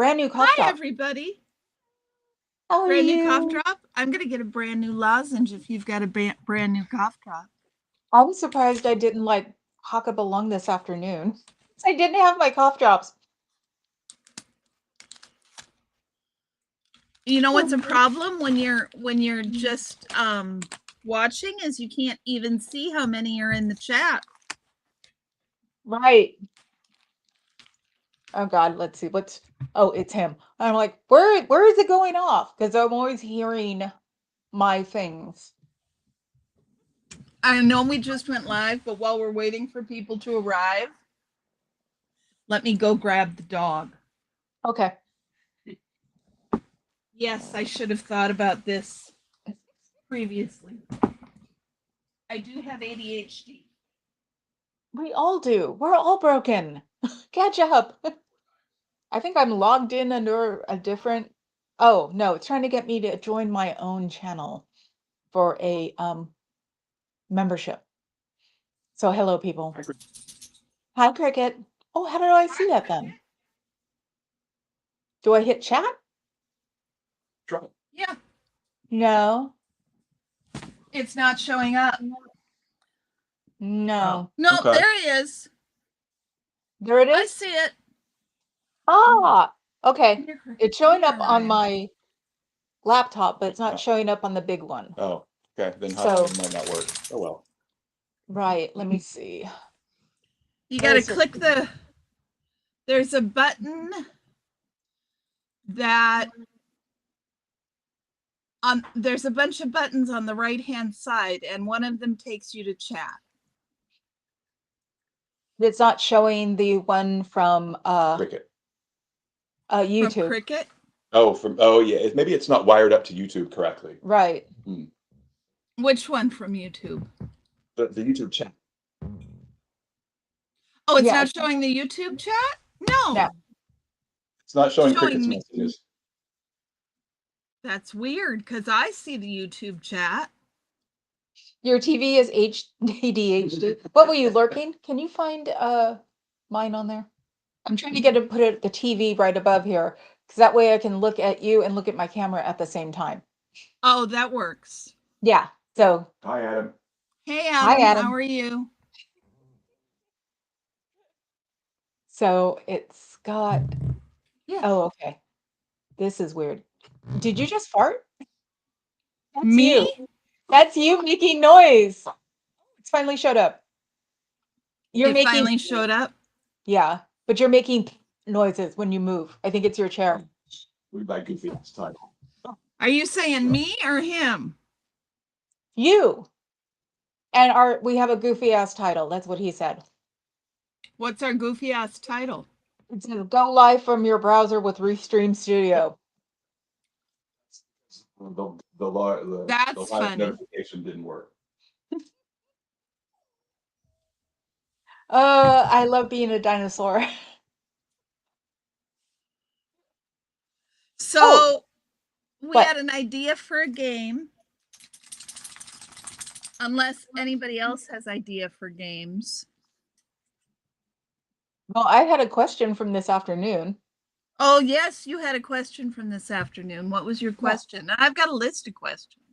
brand new cough Hi, drop. everybody. How are Brand new you? cough drop. I'm going to get a brand new lozenge if you've got a brand new cough drop. I was surprised I didn't like hawk up a lung this afternoon. I didn't have my cough drops. You know what's a problem when you're just watching is you can't even see how many are in the chat. Right. Oh God, let's see. Oh, it's him. I'm like, where is it going off? Because I'm always hearing my things. I know we just went live, but while we're waiting for people to arrive, let me go grab the dog. Okay. Yes, I should have thought about this previously. I do have ADHD. We all do. We're all broken. Catch up. I think I'm logged in under a different. Oh, no, it's trying to get me to join my own channel for a membership. So hello, people. Hi, Cricket. Oh, how do I see that then? Do I hit chat? Yeah. No. It's not showing up. No. No, Okay. there he is. There it I is. see it. Ah, okay. Here, It's showing up here, on Ryan. my laptop, but it's not showing up on the big one. Oh, okay. Then So- it might not work. Oh well. Right, let me see. You Where got to is it? click there's a button that there's a bunch of buttons on the right hand side, and one of them takes you to chat. It's not showing the one from Cricket. From YouTube. Cricket. Oh yeah. Maybe it's not wired up to YouTube correctly. Right. Which one from YouTube? The YouTube chat. Oh, it's Yeah. not showing the YouTube chat? No. No. It's not showing Showing Cricket's me. messages. That's weird because I see the YouTube chat. Your TV is ADHD. What were you lurking? Can you find mine on there? I'm trying to get to put the TV right above here because that way I can look at you and look at my camera at the same time. Oh, that works. Yeah. So Hi, Adam. Hey, Hi, Adam. How are you? So it's got. Yeah. Oh, okay. This is weird. Did you just fart? That's Me? you. That's you making noise. It's finally showed up. It finally showed up. Yeah, but you're making noises when you move. I think it's your chair. We buy goofy ass title. Are you saying me or him? You. And we have a goofy ass title. That's what he said. What's our goofy ass title? It says go live from your browser with Restream Studio. That's the live funny. notification didn't work. I love being a dinosaur. So we what? had an idea for a game. Unless anybody else has idea for games. Well, I had a question from this afternoon. Oh, yes, you had a question from this afternoon. What was your question? Yeah. I've got a list of questions.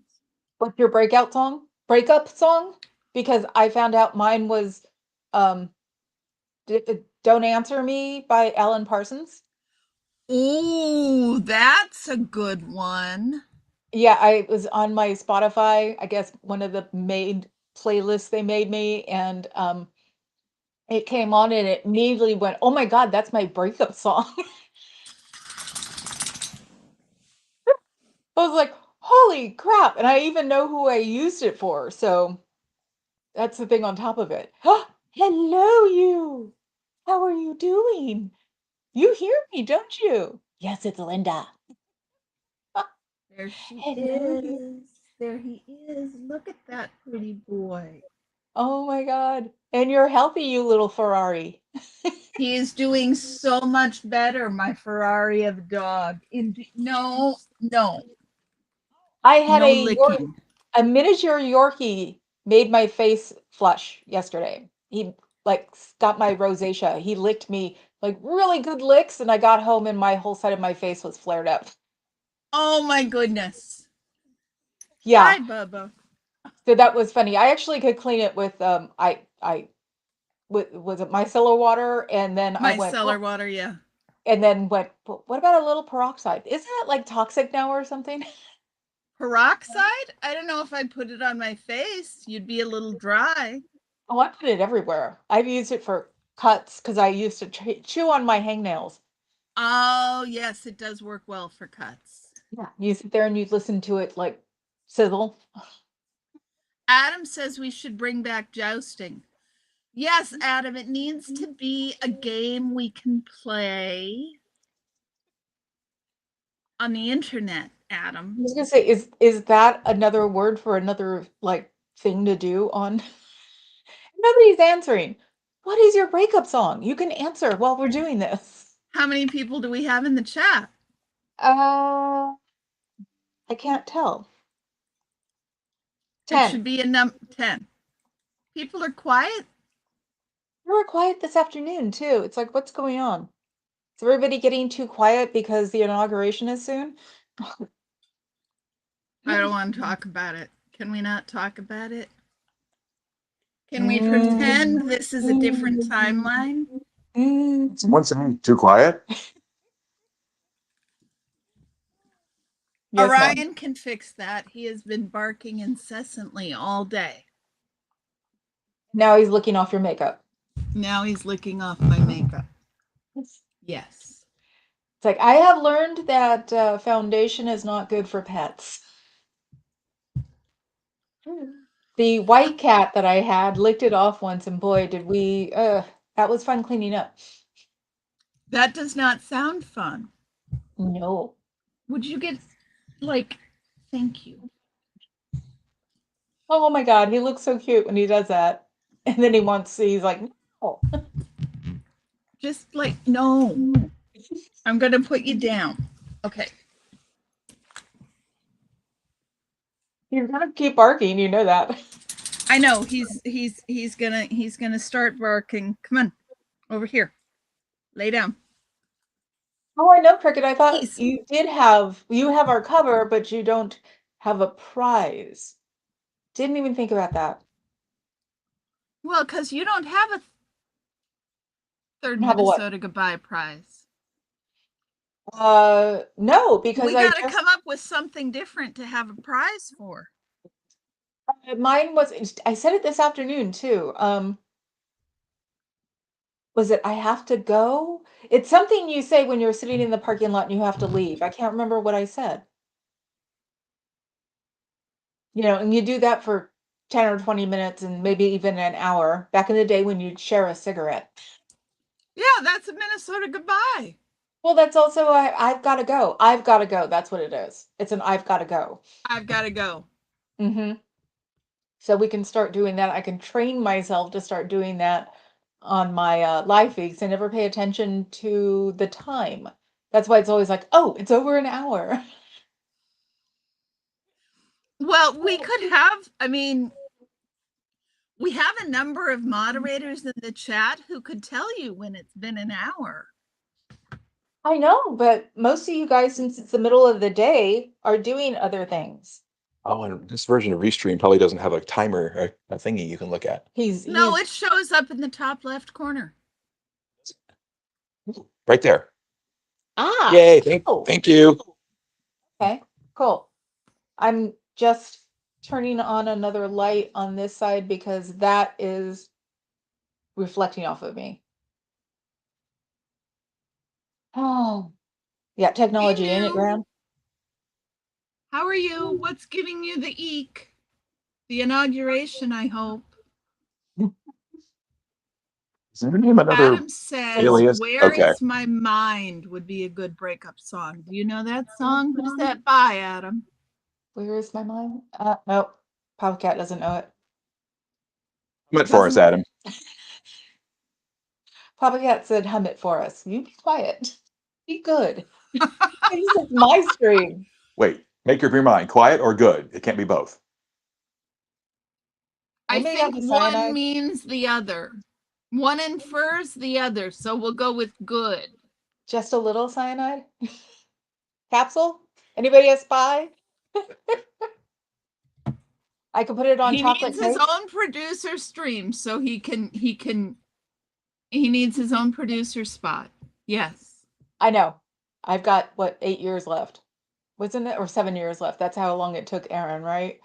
What's your breakup song? Because I found out mine was Don't Answer Me by Alan Parsons. Ooh, that's a good one. Yeah, I was on my Spotify, I guess one of the made playlists they made me, and it came on and it immediately went, oh my God, that's my breakup song. I was like, holy crap. And I even know who I used it for. So that's the thing on top of it. Hello, you. How are you doing? You hear me, don't you? Yes, it's Linda. There she is. There he is. Look at that pretty boy. Oh my God. And you're healthy, you little Ferrari. He is doing so much better, my Ferrari of a dog. No. I had No a miniature Yorkie made my face flush yesterday. He like got my rosacea. He licked me like really good licks, and I got home and my whole side of my face was flared up. Oh my goodness. Yeah, Hi, Bubba. so that was funny. I actually could clean it with was it micellar water, and then I went, Micellar oh, water, yeah. and then went, what about a little peroxide? Isn't that like toxic now or something? Peroxide? I don't know if I put it on my face. You'd be a little dry. Oh, I put it everywhere. I've used it for cuts because I used to chew on my hangnails. Oh, yes, it does work well for cuts. Yeah, you sit there and you listen to it like sizzle. Adam says we should bring back jousting. Yes, Adam, it needs to be a game we can play on the internet, Adam. I was gonna say, is that another word for another like thing to do on? Nobody's answering. What is your breakup song? You can answer while we're doing this. How many people do we have in the chat? Uh, I can't tell. It 10. should be a 10. People are quiet. You were quiet this afternoon too. It's like, what's going on? Is everybody getting too quiet because the inauguration is soon? I don't want to talk about it. Can we not talk about it? Can we Mm. pretend this is a different timeline? Someone saying too quiet? Yes, Mom. Orion can fix that. He has been barking incessantly all day. Now he's looking off your makeup. Now he's licking off my makeup. Yes. It's like, I have learned that foundation is not good for pets. The white cat that I had licked it off once, and boy, did we, that was fun cleaning up. That does not sound fun. No. Would you get, like, thank you. Oh my God, he looks so cute when he does that. And then he's like, no. Just like, no. I'm going to put you down. Okay. He's gonna keep barking, you know that. I know he's gonna start barking. Come on, over here. Lay down. Oh, I know, Cricket. I thought He's you have our cover, but you don't have a prize. Didn't even think about that. well, because you don't have a third Have a what? Minnesota Goodbye prize. No, because We got to come up with something different to have a prize for. mine was, I said it this afternoon too. Was it I have to go? It's something you say when you're sitting in the parking lot and you have to leave. I can't remember what I said. You know, and you do that for 10 or 20 minutes and maybe even an hour. Back in the day when you'd share a cigarette. Yeah, that's a Minnesota Goodbye. Well, that's also I've got to go. I've got to go. That's what it is. It's an I've got to go. I've got to go. Mm-hmm. So we can start doing that. I can train myself to start doing that on my live feeds and never pay attention to the time. That's why it's always like, oh, it's over an hour. Well, we could have, I mean, we have a number of moderators in the chat who could tell you when it's been an hour. I know, but most of you guys, since it's the middle of the day, are doing other things. Oh, and this version of Restream probably doesn't have a timer or a thingy you can look at. No, it shows up in the top left corner. Right there. Ah, Yay, oh, thank you. okay, cool. I'm just turning on another light on this side because that is reflecting off of me. Oh, yeah, technology, Hey, ain't it, Moo. Graham? How are you? What's giving you the eek? The inauguration, I hope. Is there name another Adam says, alias? Where Okay. is My Mind would be a good breakup song. Do you know that song? Who's that by, Adam? Where is my mind? Nope. Cat doesn't know it. Hum it for us, Adam. Cat said, hum it for us. You be quiet. Be good. This is my stream. Wait, make up your mind. Quiet or good? It can't be both. I Anybody got think the one cyanide? means the other. One infers the other, so we'll go with good. Just a little cyanide? Capsule? Anybody a spy? I could put it on He chocolate needs his cake. own producer stream, so he needs his own producer spot. Yes. I know. I've got, what, 8 years left. Wasn't it? Or 7 years left. That's how long it took Aaron, right?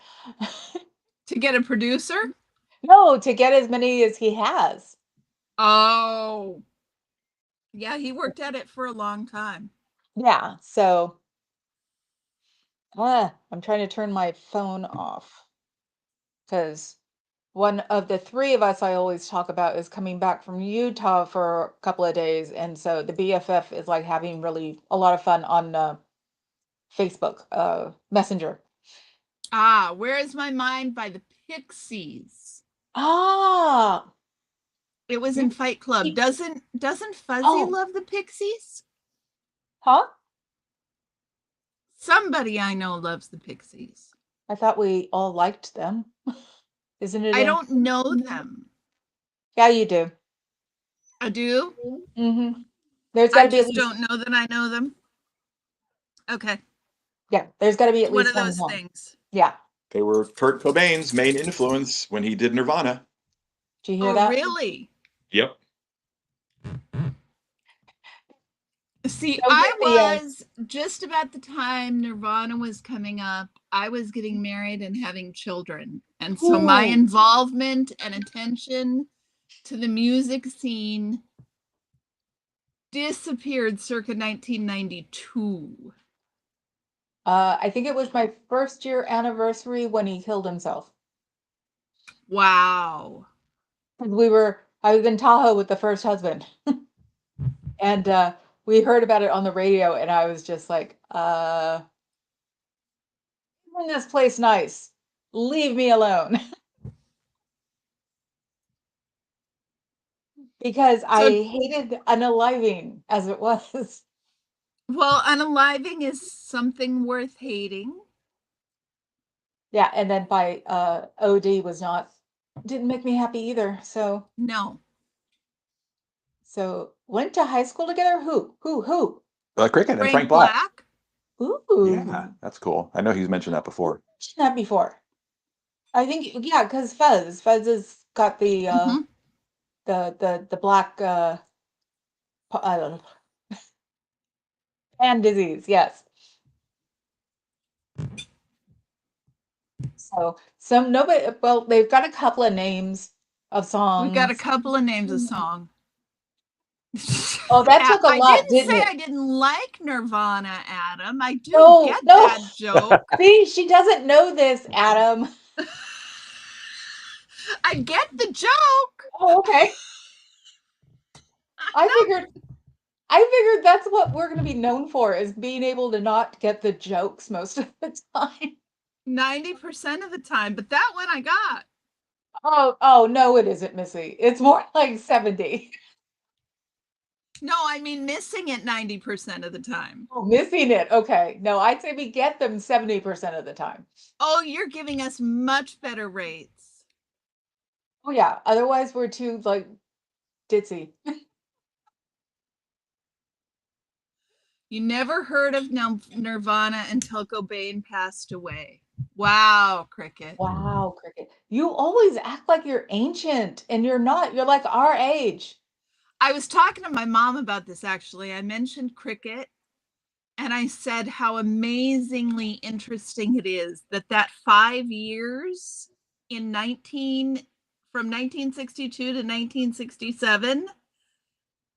To get a producer? No, to get as many as he has. Oh. Yeah, he worked at it for a long time. Yeah, so I'm trying to turn my phone off because one of the three of us I always talk about is coming back from Utah for a couple of days, and so the BFF is like having really a lot of fun on Facebook Messenger. Ah, Where Is My Mind by the Pixies. Ah, It was in Fight Club. Doesn't Fuzzy oh, love the Pixies? huh? Somebody I know loves the Pixies. I thought we all liked them. Isn't it I in? don't know them. Yeah, you do. I do? Mm-hmm. There's got I to be at just least, don't know that I know them. Okay. yeah, there's got to be It's at one least of one those song. things. Yeah. They were Kurt Cobain's main influence when he did Nirvana. Do you hear Oh, that? really? Yep. See, Don't I get the was just about the time Nirvana was coming up, I was getting married and having children. And so my ooh, involvement and attention to the music scene disappeared circa 1992. I think it was my first year anniversary when he killed himself. Wow. I was in Tahoe with the first husband, and we heard about it on the radio, and I was just like, isn't this place nice? Leave me alone. Because I So, hated unaliving as it was. well, unaliving is something worth hating. Yeah, and then by OD was not, didn't make me happy either. No. So went to high school together. Who? Cricket and Frank Frank Black. Black? Yeah, Ooh, that's cool. I know he's mentioned that before. not before. I think yeah, because Fez has got Mm-hmm. the black I don't know, hand disease. Yes. So some nobody. Well, they've got a couple of names of We've got a songs. couple of names of song. Oh, that took a I lot, didn't didn't say it? I didn't like Nirvana, Adam. I do No, get no. that joke. See, she doesn't know this, Adam. I get the joke. Oh, okay. I figured I figured that's what we're going to be known for is being able to not get the jokes most of the time. 90% of the time, but that one I got. Oh no, it isn't, Missy. It's more like 70. No, I mean missing it 90% of the time. Oh, missing it. Okay. No, I'd say we get them 70% of the time. Oh, you're giving us much better rates. Oh yeah. Otherwise we're too like ditzy. You never heard of Nirvana until Cobain passed away. Wow, Cricket. Wow, Cricket. You always act like you're ancient and you're not. You're like our age. I was talking to my mom about this actually. I mentioned Cricket and I said how amazingly interesting it is that 5 years in 19 from 1962 to 1967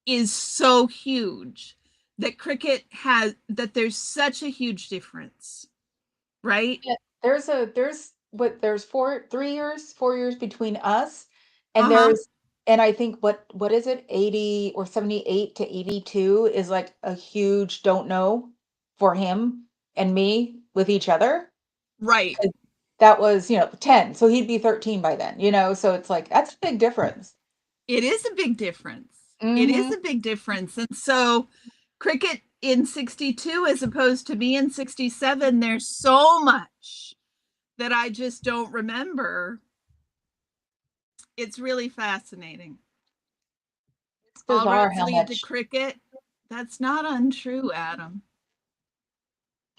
is so huge that there's such a huge difference, right? Yeah, there's 4 years between us, and Uh-huh. and I think what is it, 80 or 78 to 82 is like a huge don't know for him and me with each other. Right. 'Cause that was, 10, so he'd be 13 by then, so it's like that's a big difference. It is a big difference. It is Hmm. a big difference. And so Cricket in 62 as opposed to me in 67, there's so much that I just don't remember. It's really fascinating. All bizarre roads how lead to much cricket. That's not untrue, Adam.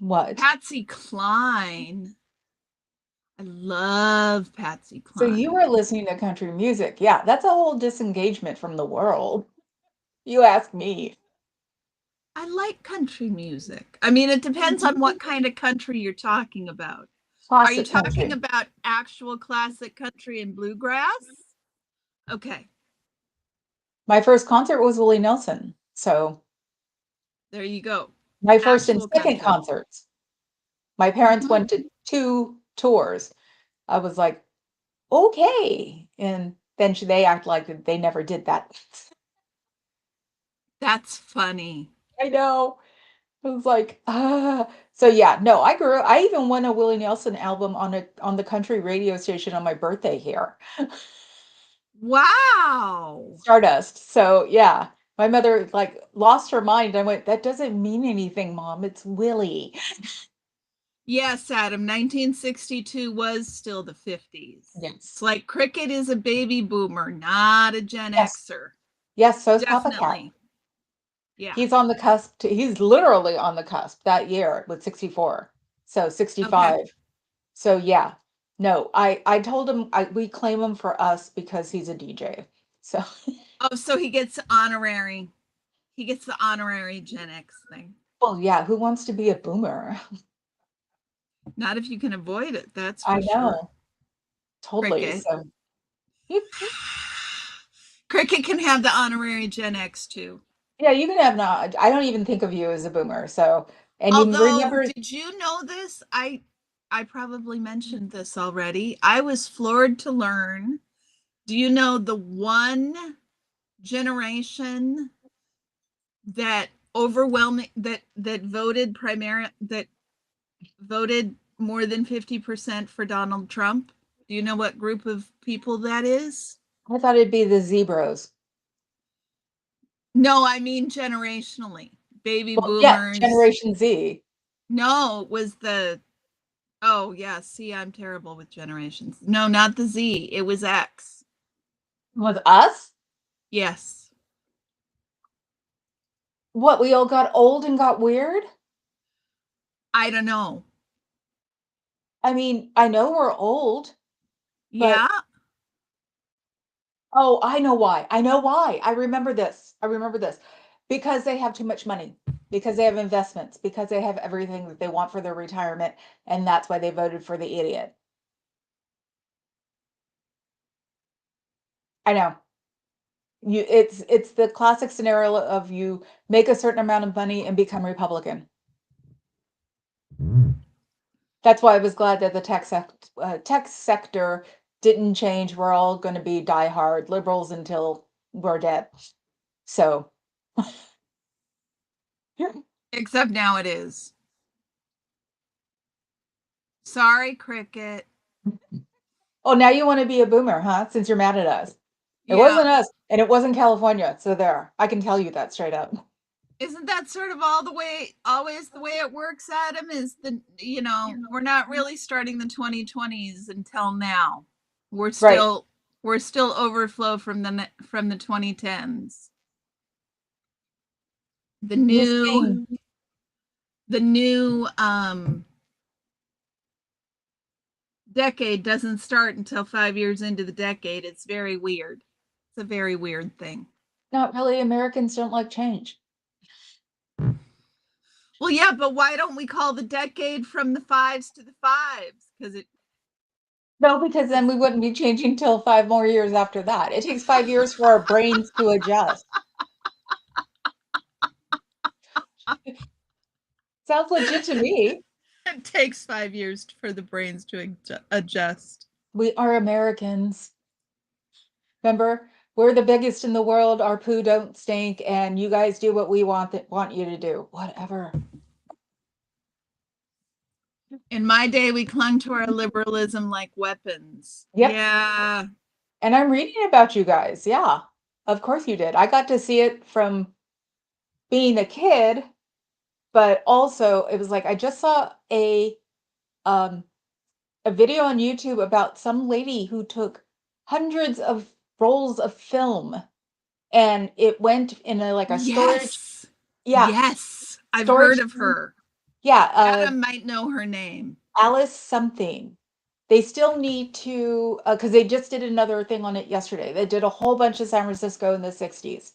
what. Patsy Cline. I love Patsy So you were Cline. listening to country music. Yeah, that's a whole disengagement from the world. You ask me. I like country music. I mean, it depends on what kind of country you're talking about. Are you Classic talking country. about actual classic country and bluegrass? Okay, My first concert was Willie Nelson. So there you go. my first and Actual second country. concerts. My parents Mhm. went to 2 tours. I was like, okay. And then they act like they never did that. That's funny. I know. It was like, ah. So yeah, no, I even won a Willie Nelson album on the country radio station on my birthday here. Wow. Stardust. So yeah, my mother like lost her mind. I went, that doesn't mean anything, Mom. It's Willie. Yes, Adam, 1962 was still the 50s. It's Yes. like cricket is a baby boomer, not a Gen Yes. Xer. Yes, so is Papa Cat. Definitely. Yeah. He's on the cusp. He's literally on the cusp that year with 64. So Okay. 65. So yeah. No, I told him we claim him for us because he's a DJ. So Oh, so he gets honorary. He gets the honorary Gen X thing. well, yeah, who wants to be a boomer? Not if you can avoid it, that's I for sure. know. Totally. Cricket. So Cricket can have the honorary Gen X too. yeah, you can have not. I don't even think of you as a boomer. So, and you Although, remember, did you know this? I probably mentioned this already. I was floored to learn. Do you know the one generation that overwhelming that voted primary that voted more than 50% for Donald Trump? Do you know what group of people that is? I thought it'd be the zebras. No, I mean generationally. Baby Well, yeah, boomers. Generation Z. No, it was the oh yeah, see, I'm terrible with generations. No, not the Z. It was X. Was us? Yes. What, we all got old and got weird? I don't know. I mean, I know we're old, but Yeah. oh, I know why. I know why. I remember this. I remember this. Because they have too much money, because they have investments, because they have everything that they want for their retirement, and that's why they voted for the idiot. I know. It's the classic scenario of you make a certain amount of money and become Republican. That's why I was glad that the tech sector didn't change. We're all going to be diehard liberals until we're dead. So, Except now it is. Sorry, Cricket. oh, now you want to be a boomer, huh? Since you're mad at us. It Yeah. wasn't us, and it wasn't California. So there, I can tell you that straight up. Isn't that sort of all the way, always the way it works, Adam? Is we're not really starting the 2020s until now. We're Right. still we're still overflow from the 2010s. The This new thing, the new decade doesn't start until 5 years into the decade. It's very weird. It's a very weird thing. not really. Americans don't like change. Well, yeah, but why don't we call the decade from the fives to the fives? Because it No, because then it's we wouldn't be changing till 5 more years after that. It takes 5 years for our brains to adjust. Sounds legit to me. it takes 5 years for the brains to adjust. We are Americans. Remember, we're the biggest in the world. Our poo don't stink, and you guys do what we want you to do. Whatever. In my day, we clung to our liberalism like weapons. Yep. Yeah. And I'm reading about you guys. Yeah. Of course you did. I got to see it from being a kid, but also it was like I just saw um a video on YouTube about some lady who took hundreds of rolls of film and it went in a storage. Yes. Yeah, Yes. I've heard storage. of her. Yeah, Adam might know her name. Alice something. They still need to, because they just did another thing on it yesterday. They did a whole bunch of San Francisco in the 60s.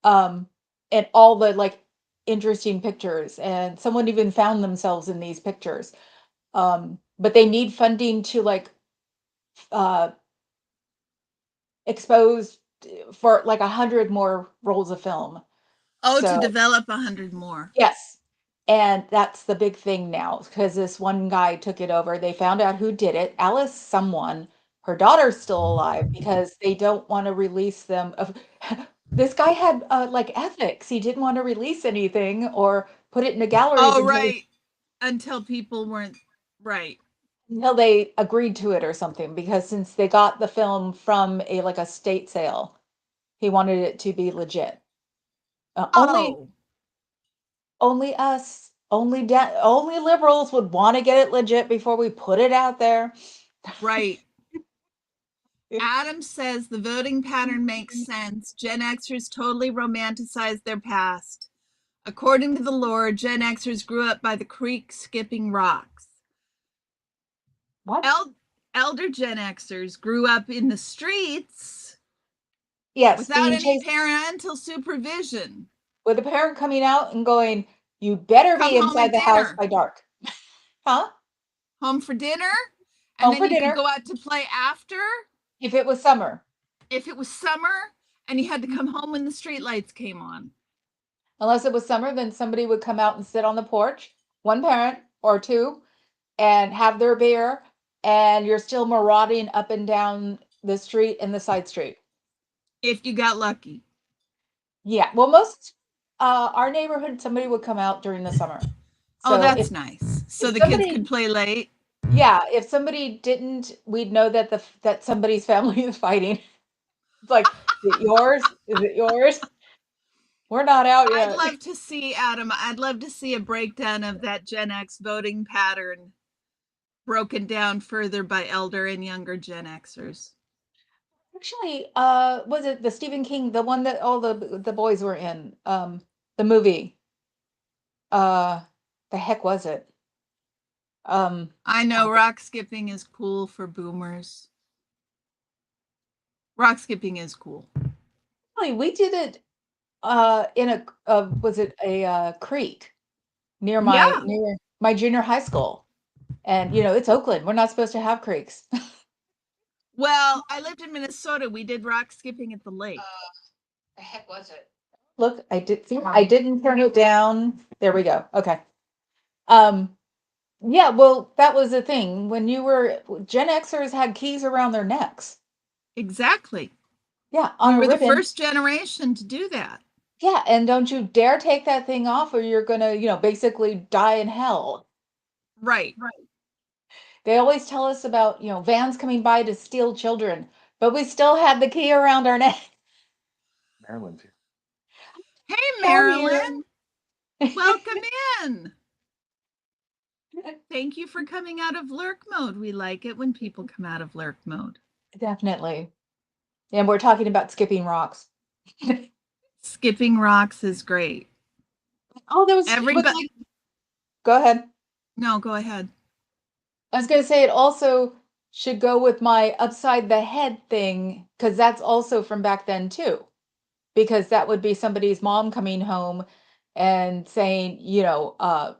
Um, and all the like interesting pictures, and someone even found themselves in these pictures. But they need funding to like uh expose for like 100 more rolls of film. Oh, to So develop 100 more. yes. And that's the big thing now because this one guy took it over. They found out who did it. Alice, someone, her daughter's still alive because they don't want to release them. Of this guy had like ethics. He didn't want to release anything or put it into galleries Oh, right. Until people weren't right. until they agreed to it or something. Because since they got the film from a like a state sale, he wanted it to be legit. Only Oh, only us, only liberals would want to get it legit before we put it out there. right. Adam says the voting pattern makes sense. Gen Xers totally romanticize their past. According to the lore, Gen Xers grew up by the creek skipping rocks. What? Elder Gen Xers grew up in the streets Yes, without being any chased parental supervision. with a parent coming out and going, "You better Come be home inside at the house dinner, by dark." Huh? home for dinner, and Home then for you could dinner go out to play after if it was summer. if it was summer, and you had to come home when the street lights came on. Unless it was summer, then somebody would come out and sit on the porch, one parent or two, and have their beer, and you're still marauding up and down the street and the side street. If you got lucky. Yeah, well, most our neighborhood, somebody would come out during the summer. Oh, So that's nice. So if the kids somebody, could play late. yeah, if somebody didn't, we'd know that that somebody's family is fighting. It's like, is it yours? Is it yours? We're not out I'd yet. love to see, Adam, I'd love to see a breakdown of that Gen X voting pattern broken down further by elder and younger Gen Xers. Actually, was it the Stephen King, the one that all the boys were in? The movie. Uh, the heck was it? Um, I know rock skipping is cool for boomers. Rock skipping is cool. actually, we did it in a was it a creek Yeah. near my junior high school. And it's Oakland. We're not supposed to have creeks. Well, I lived in Minnesota. We did rock skipping at the lake. The heck was it? Look, I didn't turn it down. There we go. Okay. Um, yeah, well, that was the thing. When you were Gen Xers had keys around their necks. Exactly. Yeah, on We a were the ribbon. first generation to do that. Yeah, and don't you dare take that thing off or you're gonna, basically die in hell. Right. They always tell us about, vans coming by to steal children, but we still had the key around our neck. Maryland too. Hey, How here? Marilyn. Welcome in. Thank you for coming out of lurk mode. We like it when people come out of lurk mode. Definitely. And we're talking about skipping rocks. Skipping rocks is great. Oh, it was Everybody, like, go ahead. no, go ahead. I was gonna say it also should go with my upside the head thing, because that's also from back then too. Because that would be somebody's mom coming home and saying,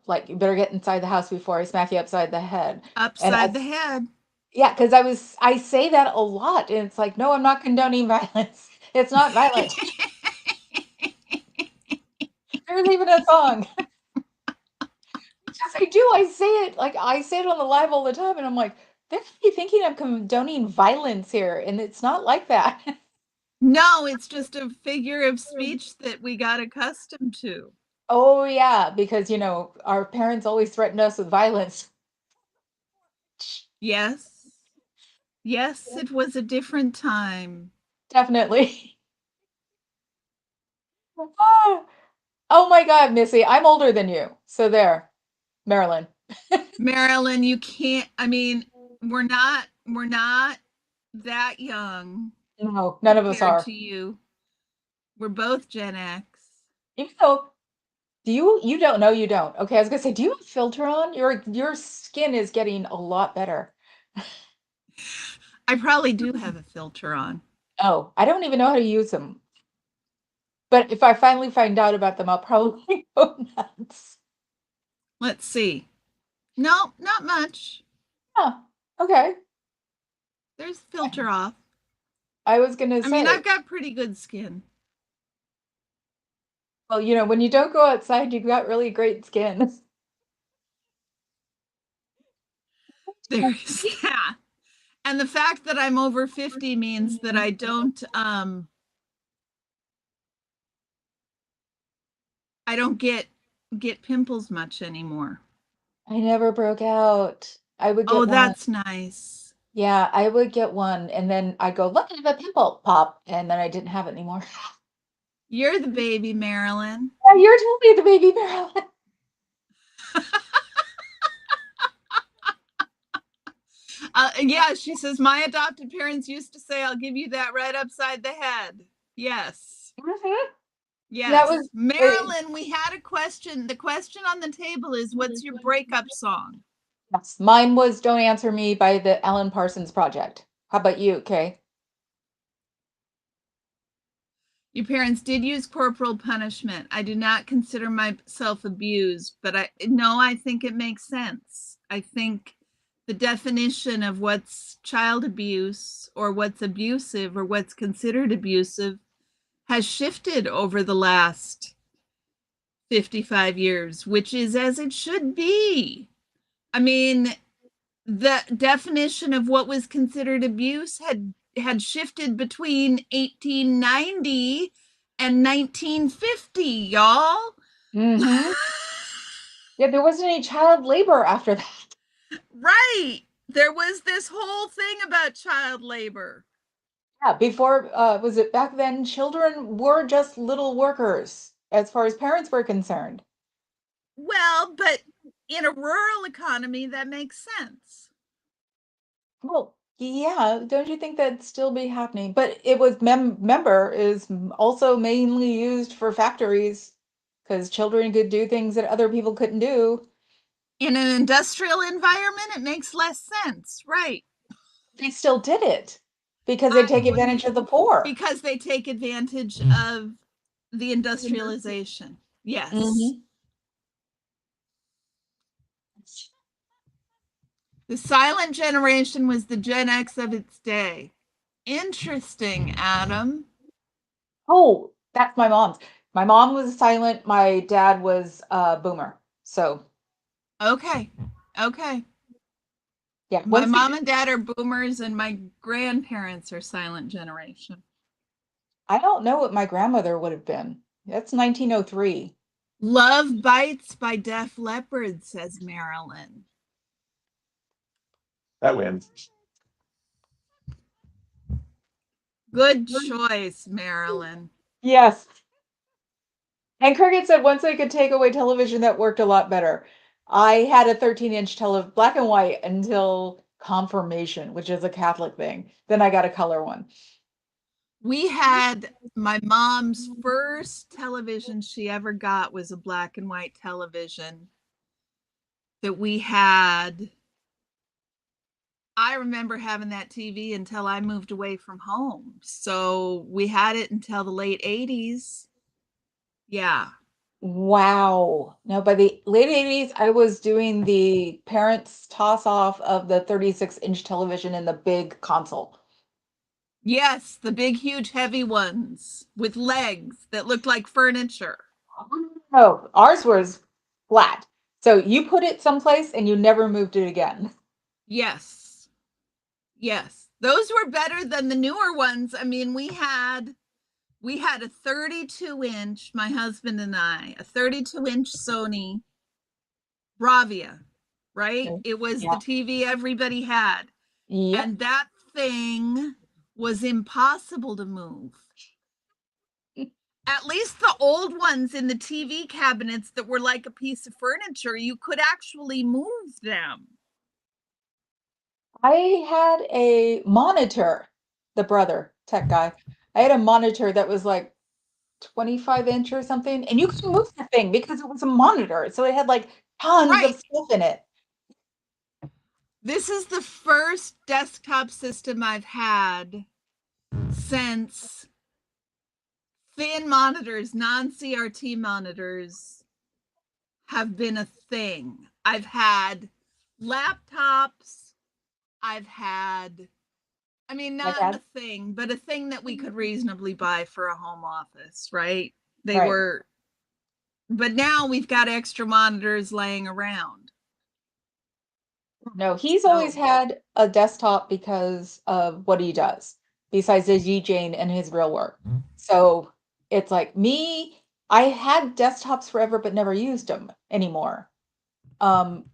like, you better get inside the house before I smack you upside the head. And Upside the head. yeah, because I say that a lot, and it's like, no, I'm not condoning violence. It's not violent. There's even a song. Yes, I do. I say it on the live all the time, and I'm like, they're thinking I'm condoning violence here, and it's not like that. No, it's just a figure of speech that we got accustomed to. Oh yeah, because our parents always threatened us with violence. Yes. Yes, it was a different time. Definitely. Oh, oh my God, Missy, I'm older than you. So there, Marilyn. Marilyn, you can't, I mean, we're not that young No, none of us compared are. to you. We're both Gen X. Even though, you don't know you don't. Okay, I was gonna say, do you have a filter on? Your skin is getting a lot better. I probably do have a filter on. Oh, I don't even know how to use them. But if I finally find out about them, I'll probably go nuts. Let's see. No, not much. Huh. Okay. There's filter off. I was gonna I mean, I've say, got pretty good skin. well, when you don't go outside, you've got really great skin. There's that. And the fact that I'm over 50 means that I don't get pimples much anymore. I never broke out. I would Oh, get one. that's nice. Yeah, I would get one, and then I'd go, look, I have a pimple pop, and then I didn't have it anymore. You're the baby, Marilyn. Yeah, you're totally the baby Marilyn. Yeah, she says, my adopted parents used to say, I'll give you that right upside the head. Yes. Mhm. That Yes. was Marilyn, we had a question. The question on the table is, what's your breakup song? yes. Mine was "Don't Answer Me" by the Alan Parsons Project. How about you, Kay? Your parents did use corporal punishment. I do not consider myself abused, but I think it makes sense. I think the definition of what's child abuse or what's abusive or what's considered abusive has shifted over the last 55 years, which is as it should be. I mean, the definition of what was considered abuse had shifted between 1890 and 1950, y'all. Mm-hmm. Yeah, there wasn't any child labor after that. Right. There was this whole thing about child labor. Yeah, before, was it back then, children were just little workers as far as parents were concerned. Well, but in a rural economy, that makes sense. Well, yeah, don't you think that'd still be happening? But it was member is also mainly used for factories because children could do things that other people couldn't do. In an industrial environment, it makes less sense. Right. They still did it because they I take advantage of the poor. because they take advantage of the industrialization. Yes. Hmm. The silent generation was the Gen X of its day. Interesting, Adam. Oh, that's my mom's. My mom was silent. My dad was a boomer. So Okay. Okay. yeah, My once they, mom and dad are boomers, and my grandparents are silent generation. I don't know what my grandmother would have been. That's 1903. Love Bites by Def Leppard, says Marilyn. That wins. Good choice, Marilyn. Yes. And Cricket said once they could take away television, that worked a lot better. I had a 13-inch black and white until confirmation, which is a Catholic thing. Then I got a color one. We had my mom's first television she ever got was a black and white television that we had. I remember having that TV until I moved away from home. So we had it until the late 80s. Yeah. Wow. No, by the late 80s, I was doing the parents' toss off of the 36-inch television in the big console. Yes, the big, huge, heavy ones with legs that looked like furniture. Oh, ours was flat. So you put it someplace and you never moved it again. Yes. Yes. Those were better than the newer ones. I mean, we had a 32-inch, my husband and I, a 32-inch Sony Bravia, right? Okay. It was the Yeah. TV everybody had. Yep. And that thing was impossible to move. At least the old ones in the TV cabinets that were like a piece of furniture, you could actually move them. I had a monitor, the brother, tech guy. I had a monitor that was like 25-inch or something, and you couldn't move the thing because it was a monitor, so it had like tons of Right. stuff in it. This is the first desktop system I've had since thin monitors, non-CRT monitors have been a thing. I've had laptops. I've had, I mean, My not a dad, thing, but a thing that we could reasonably buy for a home office, right? They right? were, but now we've got extra monitors laying around. No, he's always So had a desktop because of what he does, besides his DJing and his real work. So it's like me, I had desktops forever but never used them anymore.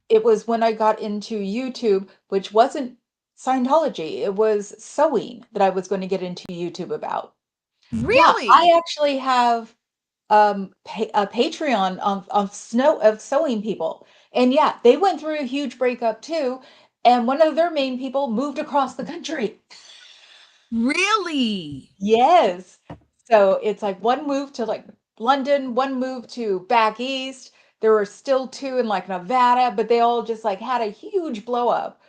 It was when I got into YouTube, which wasn't Scientology, it was sewing that I was going to get into YouTube about. Yeah, I really, actually have a Patreon of sewing people. And yeah, they went through a huge breakup too, and one of their main people moved across the country. really, Yes. So it's like one moved to like London, one moved to back east. There were still two in like Nevada, but they all just like had a huge blow up.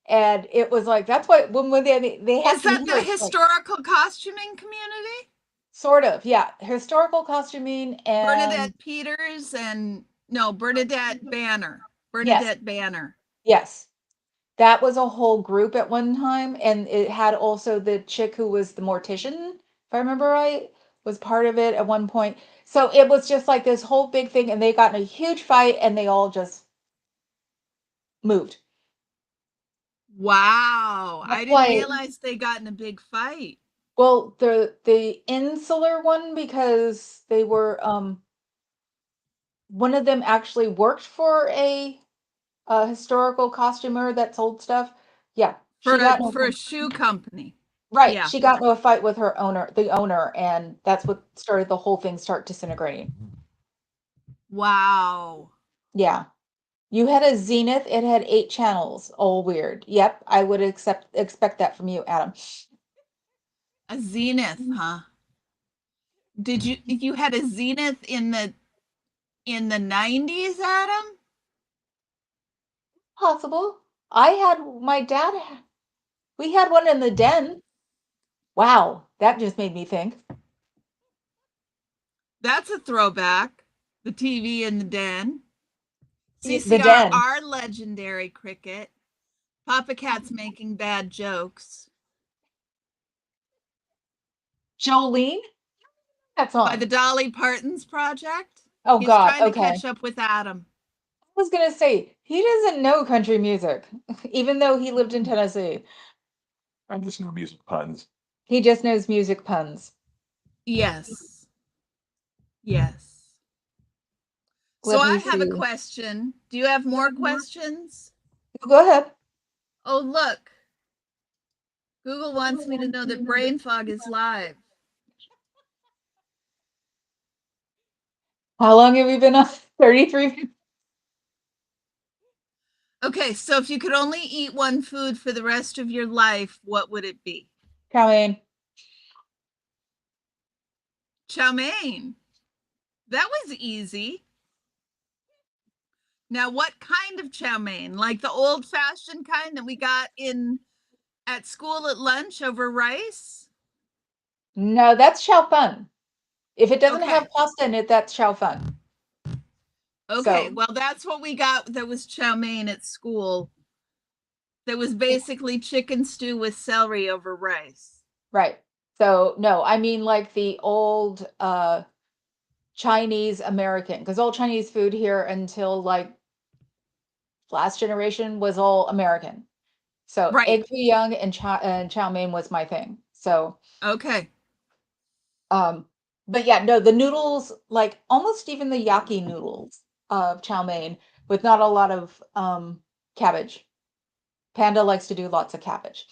And it was like that's why when they had is some that the humor, like historical costuming community? sort of, yeah, historical costuming and Bernadette Peters and no, Bernadette Banner. yes, Bernadette Banner. yes. That was a whole group at one time, and it had also the chick who was the mortician, if I remember right, was part of it at one point. So it was just like this whole big thing, and they got in a huge fight, and they all just moved. Wow. I That's didn't why, realize they got in a big fight. well, the insular one because they were one of them actually worked for a historical costumer that sold stuff. Yeah, she got For a no. shoe company. Right, Yeah. she got into a fight with her owner, the owner, and that's what started the whole thing start disintegrating. Wow. Yeah. You had a Zenith, it had 8 channels. All weird. Yep, I would expect that from you, Adam. A Zenith, huh? Did you had a Zenith in the 90s, Adam? Possible. I had my dad, we had one in the den. Wow, that just made me think. That's a throwback. The TV in the den. The CCR, den. our legendary cricket. Papa Cat's making bad jokes Jolene? That by the song. Dolly Parton's project. Oh He's God, trying to okay. catch up with Adam. I was gonna say, he doesn't know country music, even though he lived in Tennessee. I just know music puns. He just knows music puns. Yes. Yes. So Let me I have a see. question. Do you have more questions? Go ahead. Oh, look. Google wants me to know that brain fog is live. How long have you been on? 33? Okay, so if you could only eat one food for the rest of your life, what would it be? Coming. Chow mein. That was easy. Now, what kind of chow mein? Like the old fashioned kind that we got in at school at lunch over rice? No, that's chow fun. If it doesn't Okay. have pasta in it, that's chow fun. Okay. So, Well, that's what we got that was chow mein at school. That was basically chicken stew with celery over rice. right. So, no, I mean like the old Chinese American, because all Chinese food here until like last generation was all American. So, Right. egg foo young and chow mein was my thing. So, Okay. um, but yeah, no, the noodles, like almost even the yaki noodles of chow mein with not a lot of cabbage. Panda likes to do lots of cabbage.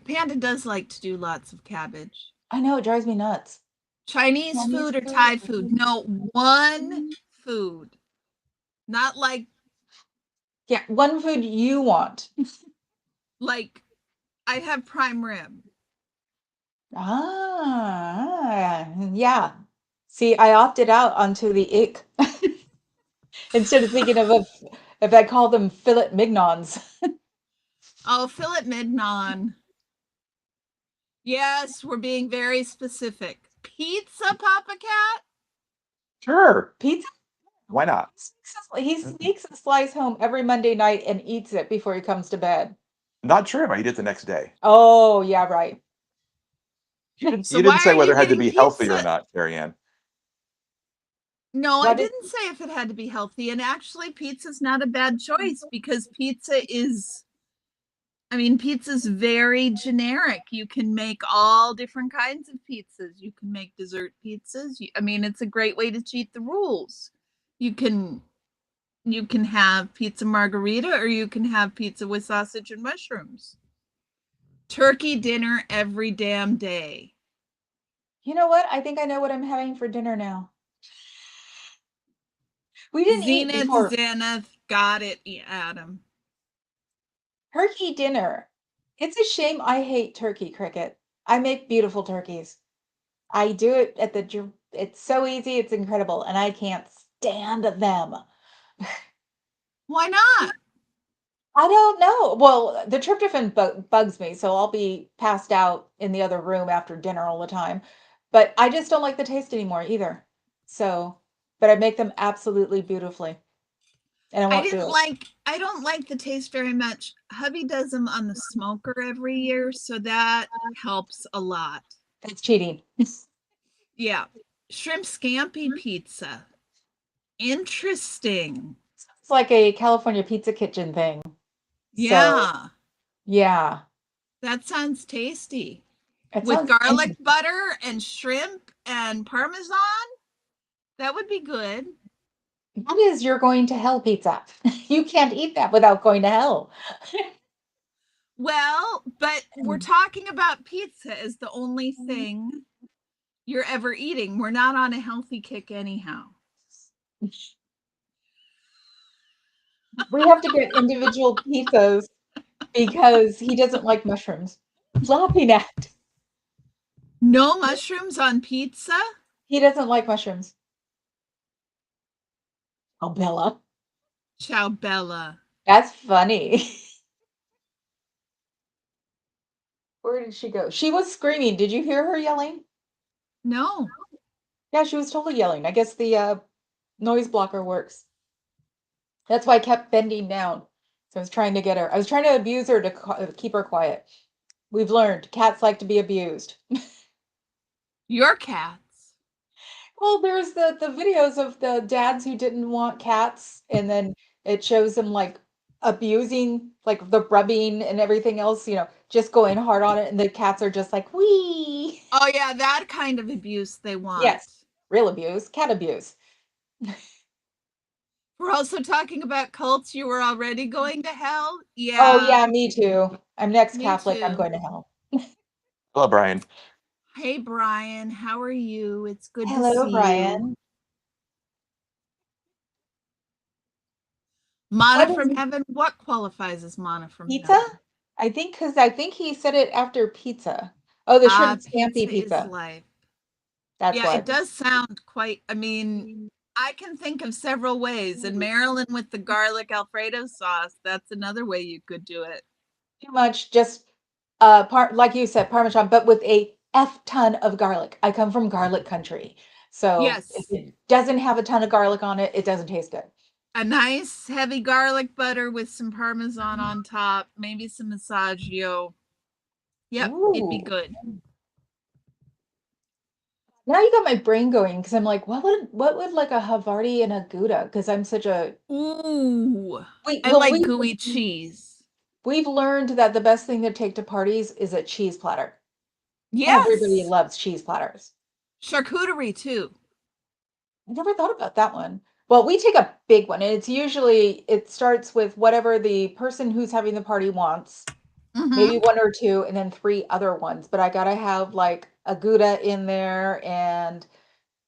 Panda does like to do lots of cabbage. I know it drives me nuts. Chinese Chinese food or food. Thai food? No, one food. Not Yeah, one food you want. like I'd have prime rib. Ah, yeah. See, I opted out onto the ick instead of thinking of if I call them fillet mignons. Oh, fillet mignon. Yes, we're being very specific. Pizza, Papa Cat? Sure. Pizza. Why not? He sneaks a slice home every Monday night and eats it before he comes to bed. Not true. I eat it the next day. Oh, yeah, right. So You didn't why say are whether you it had to getting be healthy or pizza? not, Carrie Ann. No, I What is didn't say if it had to be healthy. And actually, pizza's not a bad choice because pizza is, I mean, pizza's very generic. You can make all different kinds of pizzas. You can make dessert pizzas. I mean, it's a great way to cheat the rules. You can you can have pizza margarita or you can have pizza with sausage and mushrooms. Turkey dinner every damn day. You know what? I think I know what I'm having for dinner now. We didn't eat Zenith, before. Zenith, got it, Adam. Turkey dinner. It's a shame I hate turkey cricket. I make beautiful turkeys. I do it at it's so easy, it's incredible, and I can't stand them. Why not? I don't know. Well, the tryptophan bugs me, so I'll be passed out in the other room after dinner all the time. But I just don't like the taste anymore either. So, but I make them absolutely beautifully, and I won't do it. I don't like the taste very much. Hubby does them on the smoker every year, so that helps a lot. That's cheating. Yeah. Shrimp scampi pizza. Interesting. It's like a California Pizza Kitchen thing. So, Yeah. yeah, That sounds tasty. it With sounds garlic interesting. butter and shrimp and parmesan, that would be good. That is you're going to hell pizza. You can't eat that without going to hell. Well, but we're talking about pizza as the only thing you're ever eating. We're not on a healthy kick anyhow. We have to get individual pizzas because he doesn't like mushrooms. Laughing at. No mushrooms on pizza? He doesn't like mushrooms. Oh, Bella. Ciao Bella. That's funny. Where did she go? She was screaming. Did you hear her yelling? No. Yeah, she was totally yelling. I guess the noise blocker works. That's why I kept bending down. So I was trying to get her. I was trying to abuse her to keep her quiet. We've learned cats like to be abused. Your cats. Well, there's the videos of the dads who didn't want cats, and then it shows them like abusing, like the rubbing and everything else, just going hard on it, and the cats are just like, wee. Oh, yeah, that kind of abuse they want. Yes, real abuse, cat abuse. We're also talking about cults. You were already going to hell? Oh Yeah, yeah, me too. I'm next me Catholic. I'm too. going to hell. Hello, Brian. Hey, Brian, how are you? It's good to Hello, see you. Brian. Mana What from is heaven. What qualifies as mana from pizza? heaven? I think he said it after pizza. Oh, the shrimp scampi Pizza is pizza. life. That's Yeah, it what. does sound quite, I mean, I can think of several ways. And Maryland with the garlic Alfredo sauce, that's another way you could do it. Too much, just like you said, Parmesan, but with a F ton of garlic. I come from garlic country. So if Yes, it doesn't have a ton of garlic on it, it doesn't taste good. a nice heavy garlic butter with some Parmesan on top, maybe some Massaggio. Yep, it'd be Ooh. good. Now you got my brain going because I'm like, what would like a Havarti and a Gouda? Because I'm such a Ooh, we I well like we gooey cheese. we've learned that the best thing to take to parties is a cheese platter. Everybody Yes, loves cheese platters. charcuterie too. I never thought about that one. Well, we take a big one, and it starts with whatever the person who's having the party wants, maybe Mm-hmm. one or two, and then three other ones. But I gotta have like a Gouda in there and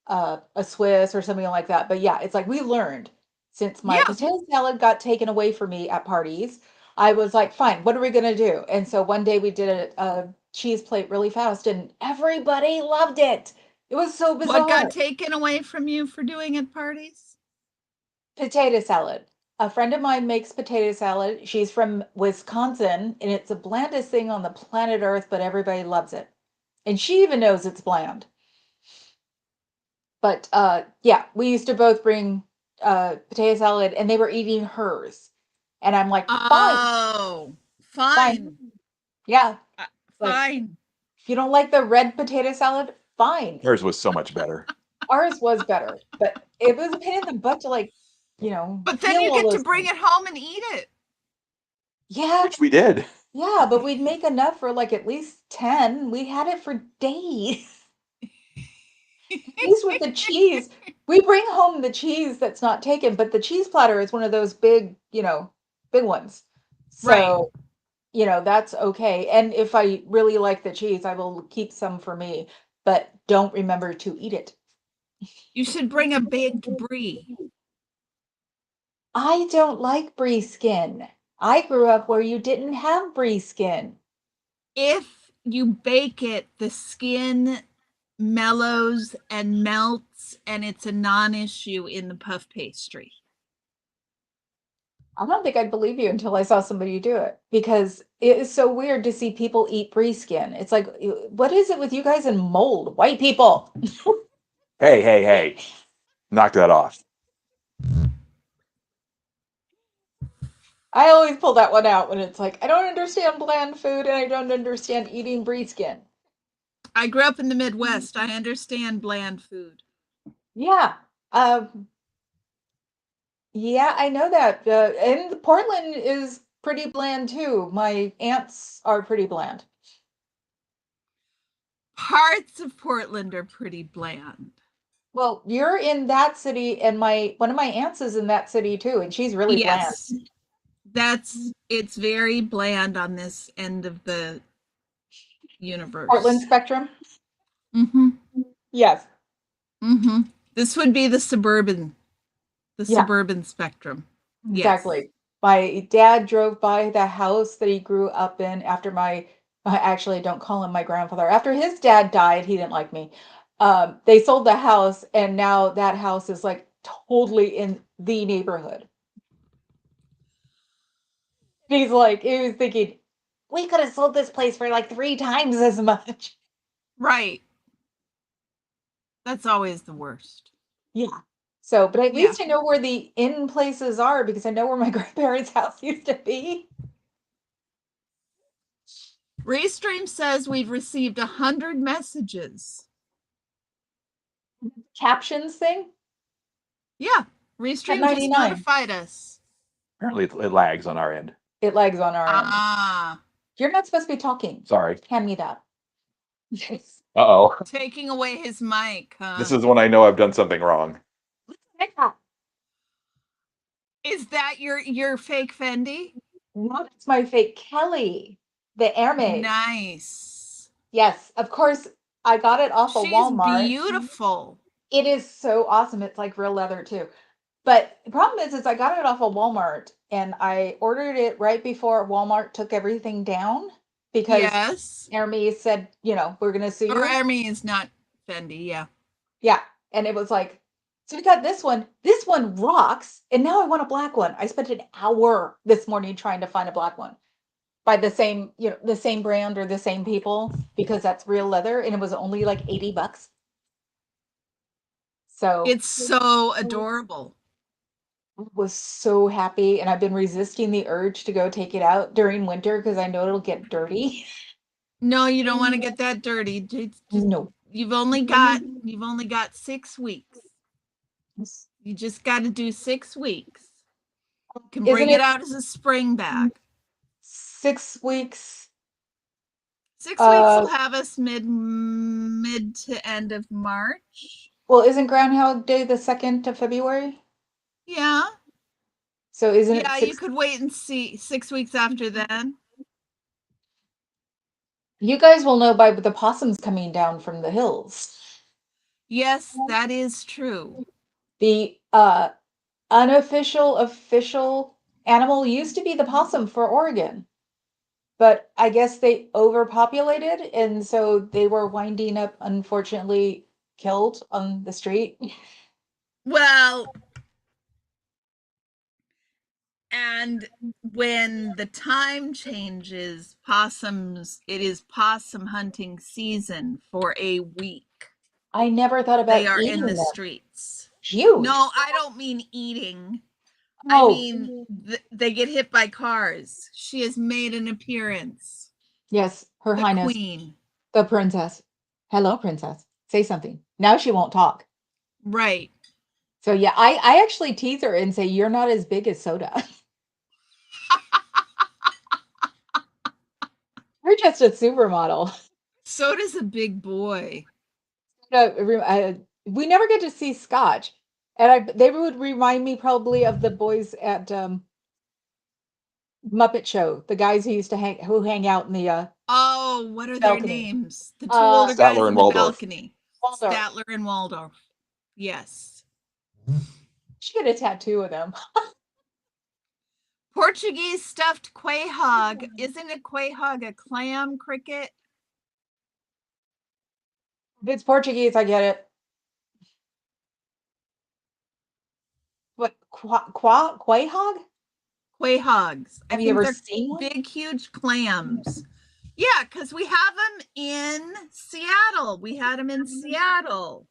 a Swiss or something like that. But yeah, it's like we learned since my Yeah, potato salad got taken away from me at parties. I was like, fine, what are we gonna do? And so one day we did a cheese plate really fast, and everybody loved it. It was so What got bizarre. taken away from you for doing at parties? Potato salad. A friend of mine makes potato salad. She's from Wisconsin, and it's the blandest thing on the planet Earth, but everybody loves it. And she even knows it's bland. But yeah, we used to both bring potato salad, and they were eating hers. And I'm like, fine, Oh, fine. fine. Yeah. Uh, Like, Fine. if you don't like the red potato salad, fine. Hers was so much better. Ours was better, but it was a pain in the butt to like, But then peel you all get to those bring things. it home and eat it. Yeah, Which we did. yeah, but we'd make enough for like at least 10. We had it for days. At least with the cheese. We bring home the cheese that's not taken, but the cheese platter is one of those big, big ones. Right. So, that's okay. And if I really like the cheese, I will keep some for me, but don't remember to eat it. You should bring a baked brie. I don't like brie skin. I grew up where you didn't have brie skin. If you bake it, the skin mellows and melts, and it's a non-issue in the puff pastry. I don't think I'd believe you until I saw somebody do it because it is so weird to see people eat brie skin. It's like, what is it with you guys and mold? White people. Hey, hey, hey. Knock that off. I always pull that one out when it's like, I don't understand bland food and I don't understand eating brie skin. I grew up in the Midwest. I understand bland food. Yeah. Yeah, I know that. And Portland is pretty bland too. My aunts are pretty bland. Parts of Portland are pretty bland. Well, you're in that city, and my one of my aunts is in that city too, and she's really bland. Yes, it's very bland on this end of the Portland universe. spectrum? Mm-hmm. Yes. Mm-hmm. This would be the Yeah, suburban spectrum. Yes. exactly. My dad drove by the house that he grew up in after I actually don't call him my grandfather. After his dad died, he didn't like me. They sold the house, and now that house is like totally in the neighborhood. He was thinking, we could have sold this place for like 3 times as much. Right. That's always the worst. Yeah. So, but at Yeah. least I know where the in places are because I know where my grandparents' house used to be. Restream says we've received 100 messages. Captions thing Yeah. at Restream just 99. notified us. Apparently it lags on our end. It lags on our end. Ah, You're not supposed to be talking. Sorry. Hand me that. Yes. Uh-oh. taking away his mic, huh? This is when I know I've done something wrong. Is that your fake Fendi? No, it's my fake Kelly, the Hermes. Nice. Yes, of course. I got it off of She's Walmart. beautiful. It is so awesome. It's like real leather too. But the problem is I got it off of Walmart and I ordered it right before Walmart took everything down because Yes. Hermes said, we're gonna sue Or you. I mean, it's not Fendi. Yeah. Yeah. And it was like, so we got this one. This one rocks. And now I want a black one. I spent an hour this morning trying to find a black one by the same brand or the same people because that's real leather. And it was only like $80. So It's so adorable. I was so happy. And I've been resisting the urge to go take it out during winter because I know it'll get dirty. No, you don't want to get that dirty. Just No. you've only got 6 weeks. You just got to do 6 weeks. You can Isn't bring it it out as a spring bag. 6 weeks? 6 weeks will have us mid to end of March. Well, isn't Groundhog Day the 2nd of February? Yeah. So isn't it Yeah, you 6? could wait and see 6 weeks after then. You guys will know by the possums coming down from the hills. Yes, that is true. The unofficial official animal used to be the possum for Oregon, but I guess they overpopulated and so they were winding up, unfortunately, killed on the street. Well, and when the time changes, it is possum hunting season for a week. I never thought They about are in eating the them. streets. Huge. No, I don't mean eating. I Oh, mean, they get hit by cars. She has made an appearance. yes, Her The Highness, queen. the princess. Hello, princess. Say something. Now she won't talk. Right. So yeah, I actually tease her and say, "You're not as big as Soda. You're just a supermodel." Soda's a big boy. We never get to see Scotch, and they would remind me probably of the boys at Muppet Show, the guys who hang out in the Oh, what are their balcony. names? The two older guys Statler in and the Waldorf. balcony. Waldorf. Statler and Waldorf. Yes. She had a tattoo of them. Portuguese stuffed quahog. Isn't a quahog a clam, Cricket? If it's Portuguese, I get it. What quahog? Quahogs. I Have you think ever they're seen one? big, huge clams. Yeah, because we have them in Seattle. We had them in Seattle.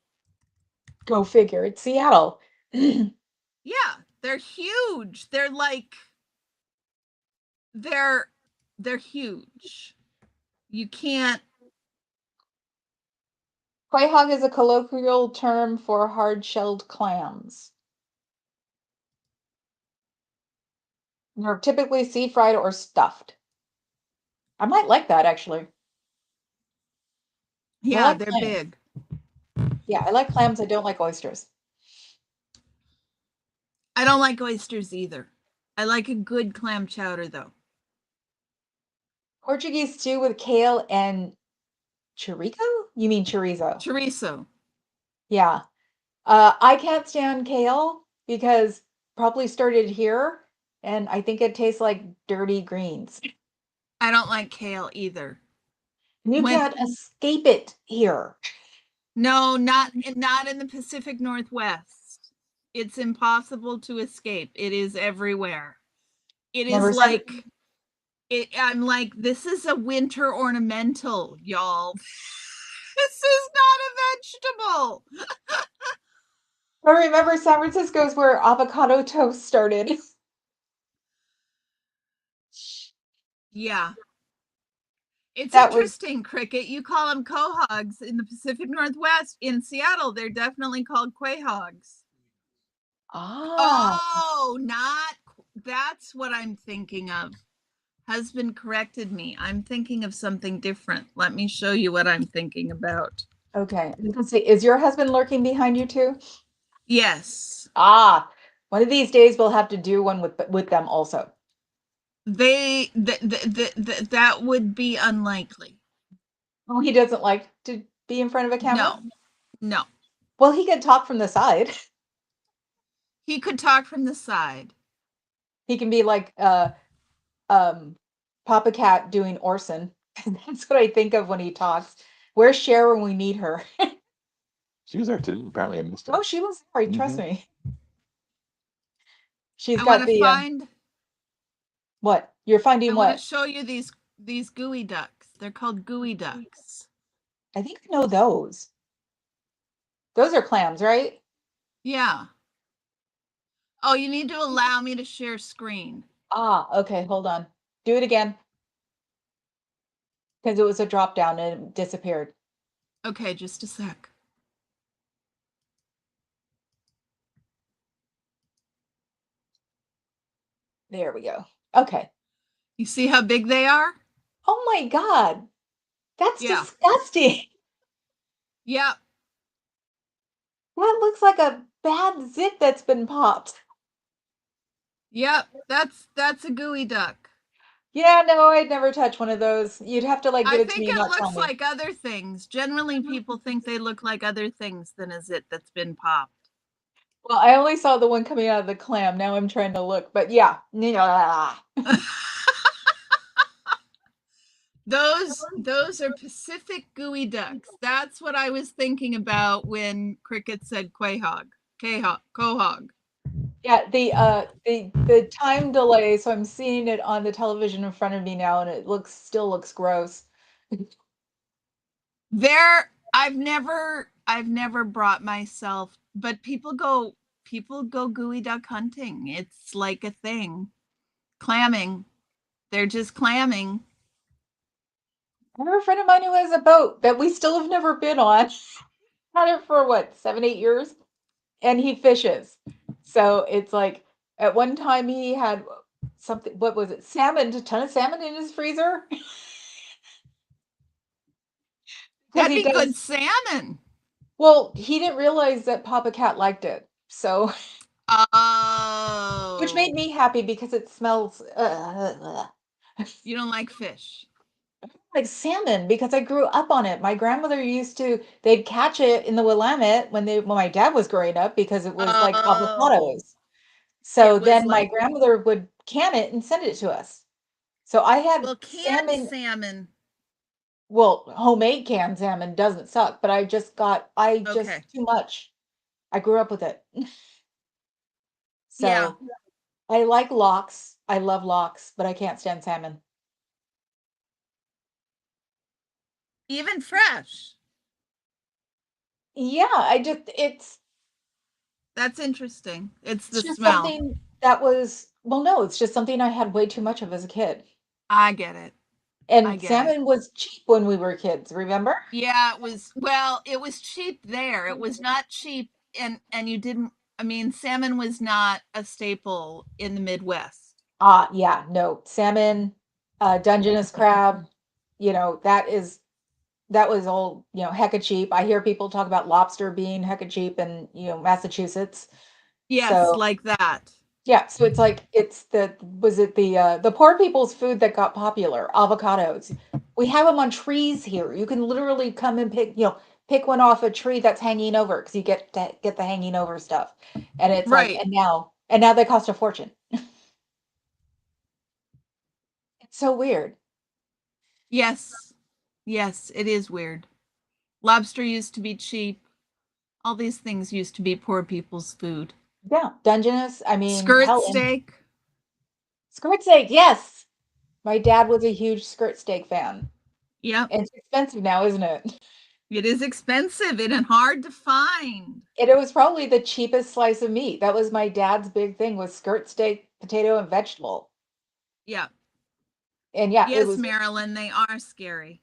Go figure. It's Seattle. Yeah, they're huge. They're huge. You can't. Quahog is a colloquial term for hard-shelled clams. They're typically sea-fried or stuffed. I might like that actually. I Yeah, like they're clams. big. Yeah, I like clams. I don't like oysters. I don't like oysters either. I like a good clam chowder though. Portuguese stew with kale and chorizo? You mean chorizo? Chorizo. Yeah. I can't stand kale because probably started here, and I think it tastes like dirty greens. I don't like kale either. You When can't escape it here. No, not in the Pacific Northwest. It's impossible to escape. It is everywhere. It is Never said it. like I'm like, this is a winter ornamental, y'all. This is not a vegetable. I remember San Francisco is where avocado toast started. Yeah. It's That was interesting, Cricket. You call them quahogs in the Pacific Northwest. In Seattle, they're definitely called quahogs. ah Oh, not that's what I'm thinking of. Husband corrected me. I'm thinking of something different. Let me show you what I'm thinking about. okay. Let's see. Is your husband lurking behind you too? Yes. Ah, one of these days we'll have to do one with them also. That would be unlikely. Oh, he doesn't like to be in front of a camera? No. No. Well, he could talk from the side. He could talk from the side. He can be like Papa Cat doing Orson. That's what I think of when he talks. Where's Cher when we need her? She was there too. Apparently, I missed her. Oh, she was sorry, trust me. She's I want got to the find what? You're finding I want to what? show you these gooey ducks. They're called gooey ducks. I think I know those. Those are clams, right? Yeah. Oh, you need to allow me to share screen. Ah, okay, hold on. Do it again. Because it was a drop down and it disappeared. Okay, just a sec. There we go. Okay. You see how big they are? Oh my God. That's Yeah. disgusting. Yep. That looks like a bad zit that's been popped. Yep. That's a gooey duck. Yeah, no, I'd never touch one of those. You'd have to like I give it to think me and it not tell looks me. like other things. Generally, people think they look like other things than a zit that's been popped. Well, I only saw the one coming out of the clam. Now I'm trying to look, but yeah. Those are Pacific gooey ducks. That's what I was thinking about when Cricket said quahog. Quahog. Yeah, the time delay, so I'm seeing it on the television in front of me now and it still looks gross. There, I've never brought myself, but people go gooey duck hunting. It's like a thing. Clamming. They're just clamming. I have a friend of mine who has a boat that we still have never been on. Had it for what, 7, 8 years? And he fishes. So it's like at one time he had something, what was it? Salmon, a ton of salmon in his freezer. Because That'd he be good does, salmon. well, he didn't realize that Papa Cat liked it. So, which made Oh, me happy because it smells you don't like fish. like salmon because I grew up on it. My grandmother used to, they'd catch it in the Willamette when my dad was growing up because it was like Oh, avocados. So it was then my like, grandmother would can it and send it to us. So I had well, canned salmon, salmon. well, homemade canned salmon doesn't suck, but I just Okay. too much. I grew up with it. Yeah. So I like lox. I love lox, but I can't stand salmon. Even fresh. Yeah, That's interesting. It's it's the just smell. something that was, well, no, it's just something I had way too much of as a kid. I get it. I And get it. salmon was cheap when we were kids, remember? Yeah, it was cheap there. It was not cheap and you didn't I mean, salmon was not a staple in the Midwest. Yeah, no, salmon, Dungeness crab, that was all, hecka cheap. I hear people talk about lobster being hecka cheap in, Massachusetts. Yes, So, like that. yeah, so it's like was it the poor people's food that got popular, avocados. We have them on trees here. You can literally come and pick one off a tree that's hanging over because you get the hanging over stuff. And it's like, Right. and now they cost a fortune. It's so weird. Yes. Yes, it is weird. Lobster used to be cheap. All these things used to be poor people's food. Yeah, Dungeness, I mean, Skirt hell, and steak. skirt steak, yes. My dad was a huge skirt steak fan. Yep. And it's expensive now, isn't it? It is expensive and hard to find. And it was probably the cheapest slice of meat. That was my dad's big thing was skirt steak, potato, and vegetable. Yep. And yeah, it Yes, was Marilyn, they are scary.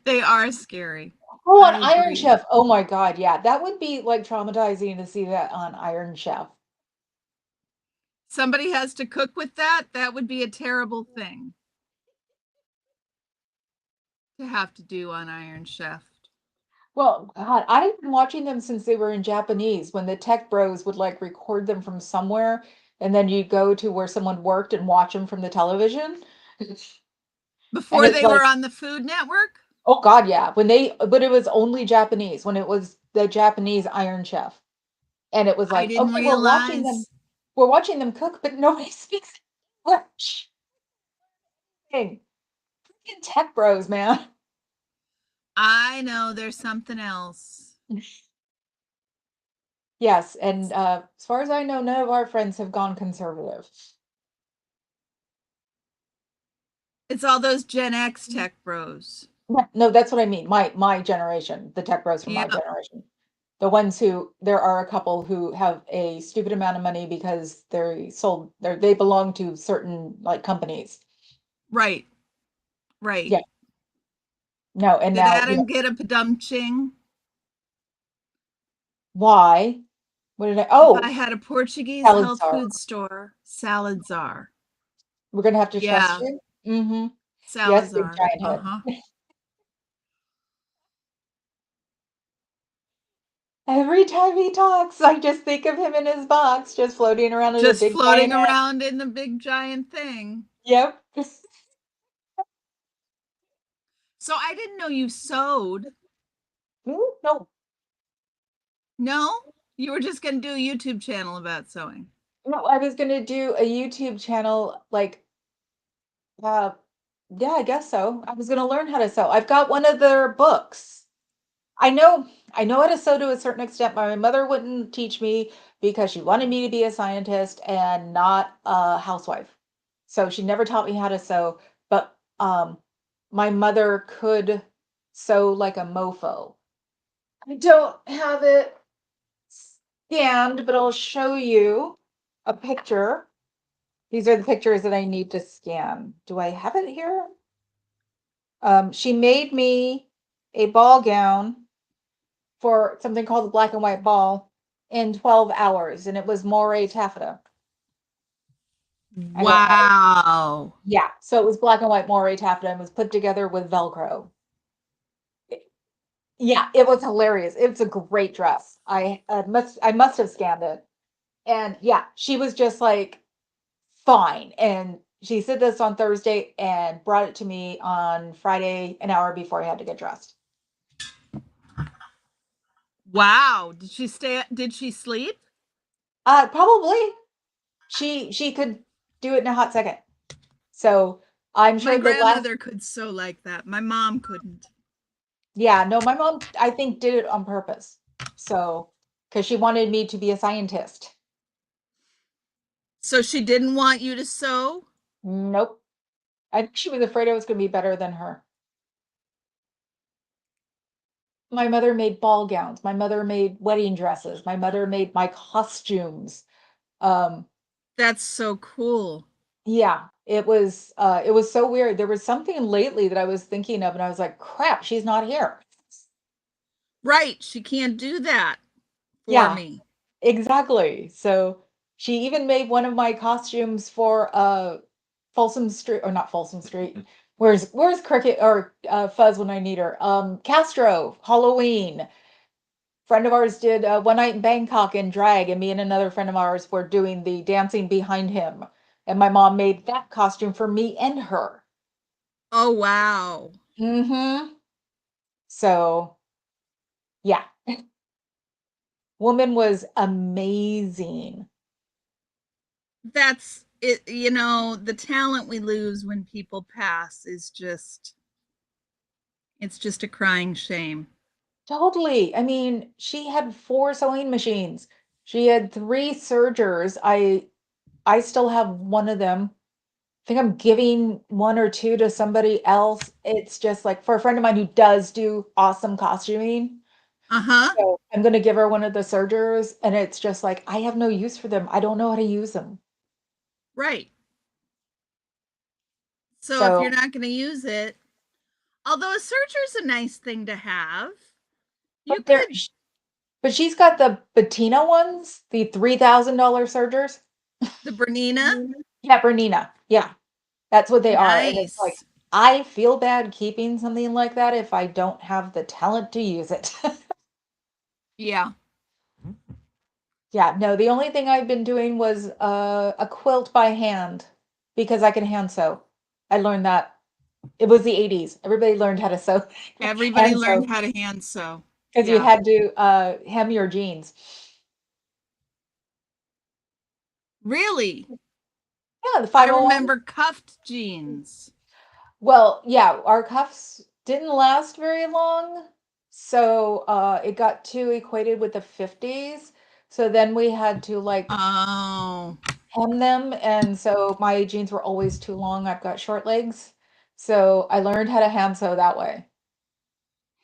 They are scary. oh, on I Iron agree. Chef. Oh my God, yeah. That would be like traumatizing to see that on Iron Chef. Somebody has to cook with that. That would be a terrible thing to have to do on Iron Chef. Well, God, I've been watching them since they were in Japanese when the tech bros would like record them from somewhere and then you go to where someone worked and watch them from the television. And Before it's they like, were on the Food Network? oh God, yeah. But it was only Japanese when it was the Japanese Iron Chef. And it was I like, didn't okay, realize. we're watching them cook, but nobody speaks English. Dang, freaking tech bros, man. I know there's something else. Yes, and as far as I know, none of our friends have gone conservative. It's all those Gen X tech bros. Yeah, no, that's what I mean. My generation, the tech bros from my Yep. generation. The ones who there are a couple who have a stupid amount of money because they belong to certain like companies. Right. Right. Yeah. No, and Did now, Adam get a padumching? why? What did I If I oh, had a Portuguese salad health czar. food store, Saladzar. We're gonna have to trust Yeah, you. Mm-hmm. Yes, big Salazar. giant head. Uh-huh. Every time he talks, I just think of him in his box, just floating around in a Just big giant floating head. around in the big giant thing. Yep. So I didn't know you sewed. No, No? You were just going to do a YouTube channel about sewing. No, I was gonna do a YouTube channel, like, uh, yeah, I guess so. I was gonna learn how to sew. I've got one of their books. I know I know how to sew to a certain extent. My mother wouldn't teach me because she wanted me to be a scientist and not a housewife. So she never taught me how to sew, but my mother could sew like a mofo. I don't have it scanned, but I'll show you a picture. These are the pictures that I need to scan. Do I have it here? She made me a ball gown for something called the black and white ball in 12 hours, and it was moire taffeta. And Wow. yeah, so it was black and white moire taffeta and was put together with Velcro. Yeah, it was hilarious. It's a great dress. I must have scanned it. And yeah, she was just like fine. And she said this on Thursday and brought it to me on Friday, an hour before I had to get dressed. Wow. Did she sleep? Probably she could do it in a hot second. So I'm My sure the last, grandmother could sew like that. My mom couldn't. yeah, no, my mom, I think, did it on purpose. So, because she wanted me to be a scientist. So she didn't want you to sew? Nope. I think she was afraid I was going to be better than her. My mother made ball gowns. My mother made wedding dresses. My mother made my costumes. Um, That's so cool. yeah, it was so weird. There was something lately that I was thinking of, and I was like, crap, she's not here. Right. She can't do that for Yeah, me. exactly. So she even made one of my costumes for Folsom Street, or not Folsom Street. Where's Cricket or Fuzz when I need her? Castro, Halloween. Friend of ours did one night in Bangkok in drag, and me and another friend of ours were doing the dancing behind him. And my mom made that costume for me and her. Oh, wow. Mm-hmm. So yeah, woman was amazing. That's it. The talent we lose when people pass is it's just a crying shame. Totally. I mean, she had four sewing machines. She had three sergers. I still have one of them. I think I'm giving one or two to somebody else. It's just like for a friend of mine who does do awesome costuming. Uh huh. So I'm gonna give her one of the sergers, and it's just like I have no use for them. I don't know how to use them. Right. So if you're So, not going to use it, although a searcher's a nice thing to have, you but there, could. but she's got the Bettina ones, the $3,000 sergers. The Bernina. Yeah, Bernina. Yeah. That's what they are. And it's like, Nice. I feel bad keeping something like that if I don't have the talent to use it. Yeah. Yeah, no, the only thing I've been doing was a quilt by hand because I can hand sew. I learned that it was the 80s. Everybody learned how to sew, Everybody hand learned sew, how to hand sew. because you Yeah. had to hem your jeans. Really? Yeah, the I 501. remember cuffed jeans. Well, yeah, our cuffs didn't last very long, so it got too equated with the 50s. So then we had to like Oh, hem them, and so my jeans were always too long. I've got short legs, so I learned how to hand sew that way.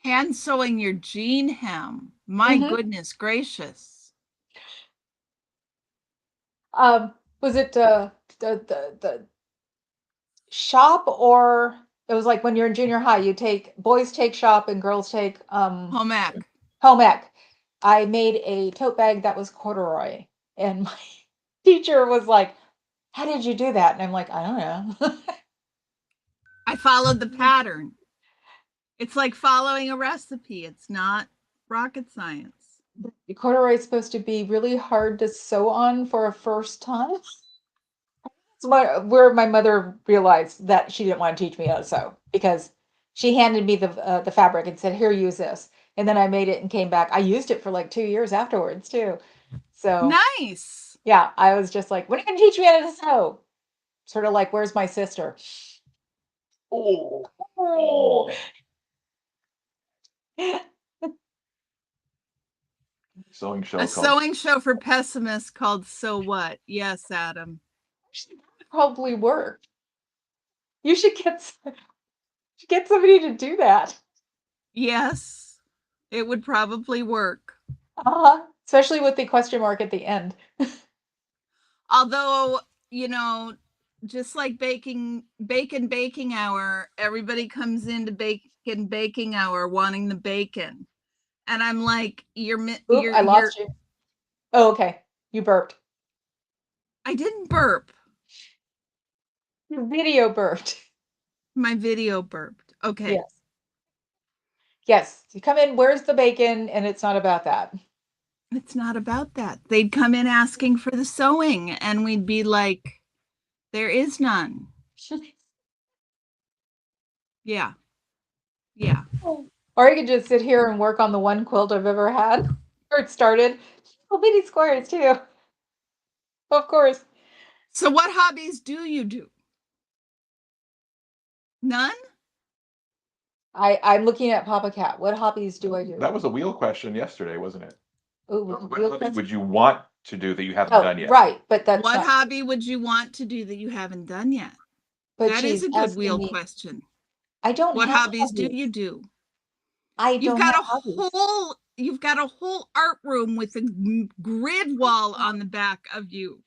hand sewing your jean hem. My Hmm. goodness gracious. Was it the shop, or it was like when you're in junior high, you take boys take shop and girls take Home ec. home ec. I made a tote bag that was corduroy, and my teacher was like, "How did you do that?" And I'm like, "I don't know." I followed the pattern. It's like following a recipe. It's not rocket science. Corduroy is supposed to be really hard to sew on for a first time. It's where my mother realized that she didn't want to teach me how to sew because she handed me the fabric and said, "Here, use this." And then I made it and came back. I used it for like 2 years afterwards too. So Nice. Yeah, I was just like, when are you gonna teach me how to sew? Sort of like, where's my sister? Oh, oh. Sewing show A called sewing show for pessimists called So What? Yes, Adam. Probably work. You should get somebody to do that. Yes, it would probably work. Especially with the question mark at the end. Although, you know, just like baking hour, everybody comes into baking hour wanting the bacon. And I'm like, Oop, I lost you. Oh, okay. You burped. I didn't burp. Your video burped. My video burped. Okay. Yes. Yes. You come in, where's the bacon? And it's not about that. It's not about that. They'd come in asking for the sewing, and we'd be like, there is none. Yeah. Yeah. Or you could just sit here and work on the one quilt I've ever had. Where it started. Little bitty squares too. Of course. So, what hobbies do you do? None? I'm looking at Papa Cat. What hobbies do I do? that was a wheel question yesterday, wasn't it? Ooh, What real hobby quick. would you want to do that you haven't Oh, done yet? right, but that's What not. hobby would you want to do that you haven't done yet? But That is she's a good asking wheel me. question. I don't What have hobbies do hobbies. you do? I You've don't have got a hobbies. whole art room with a grid wall on the back of you.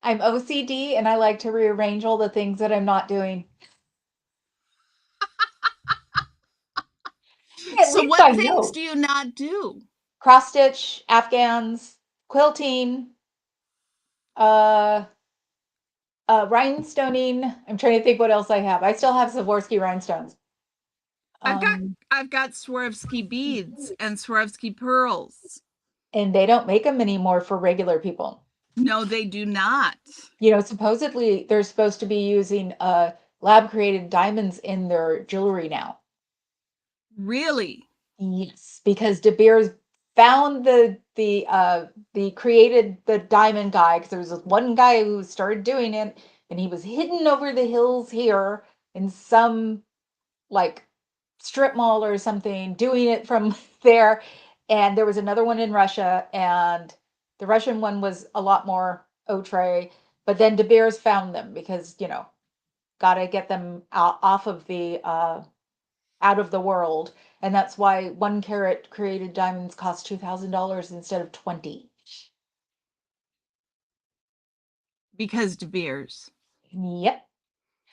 I'm OCD and I like to rearrange all the things that I'm not doing. At So least what I things know. do you not do? Cross stitch, Afghans, quilting, uh, rhinestoning. I'm trying to think what else I have. I still have Swarovski rhinestones. I've got Um, I've got Swarovski beads and Swarovski pearls. and they don't make them anymore for regular people. No, they do not. Supposedly they're supposed to be using lab created diamonds in their jewelry now. Really? Yes, because De Beers found the created the diamond guy because there was this one guy who started doing it and he was hidden over the hills here in some like strip mall or something doing it from there, and there was another one in Russia, and the Russian one was a lot more outre, but then De Beers found them because got to get them off of the out of the world, and that's why 1 carat created diamonds cost $2,000 instead of 20. Because De Beers. Yep,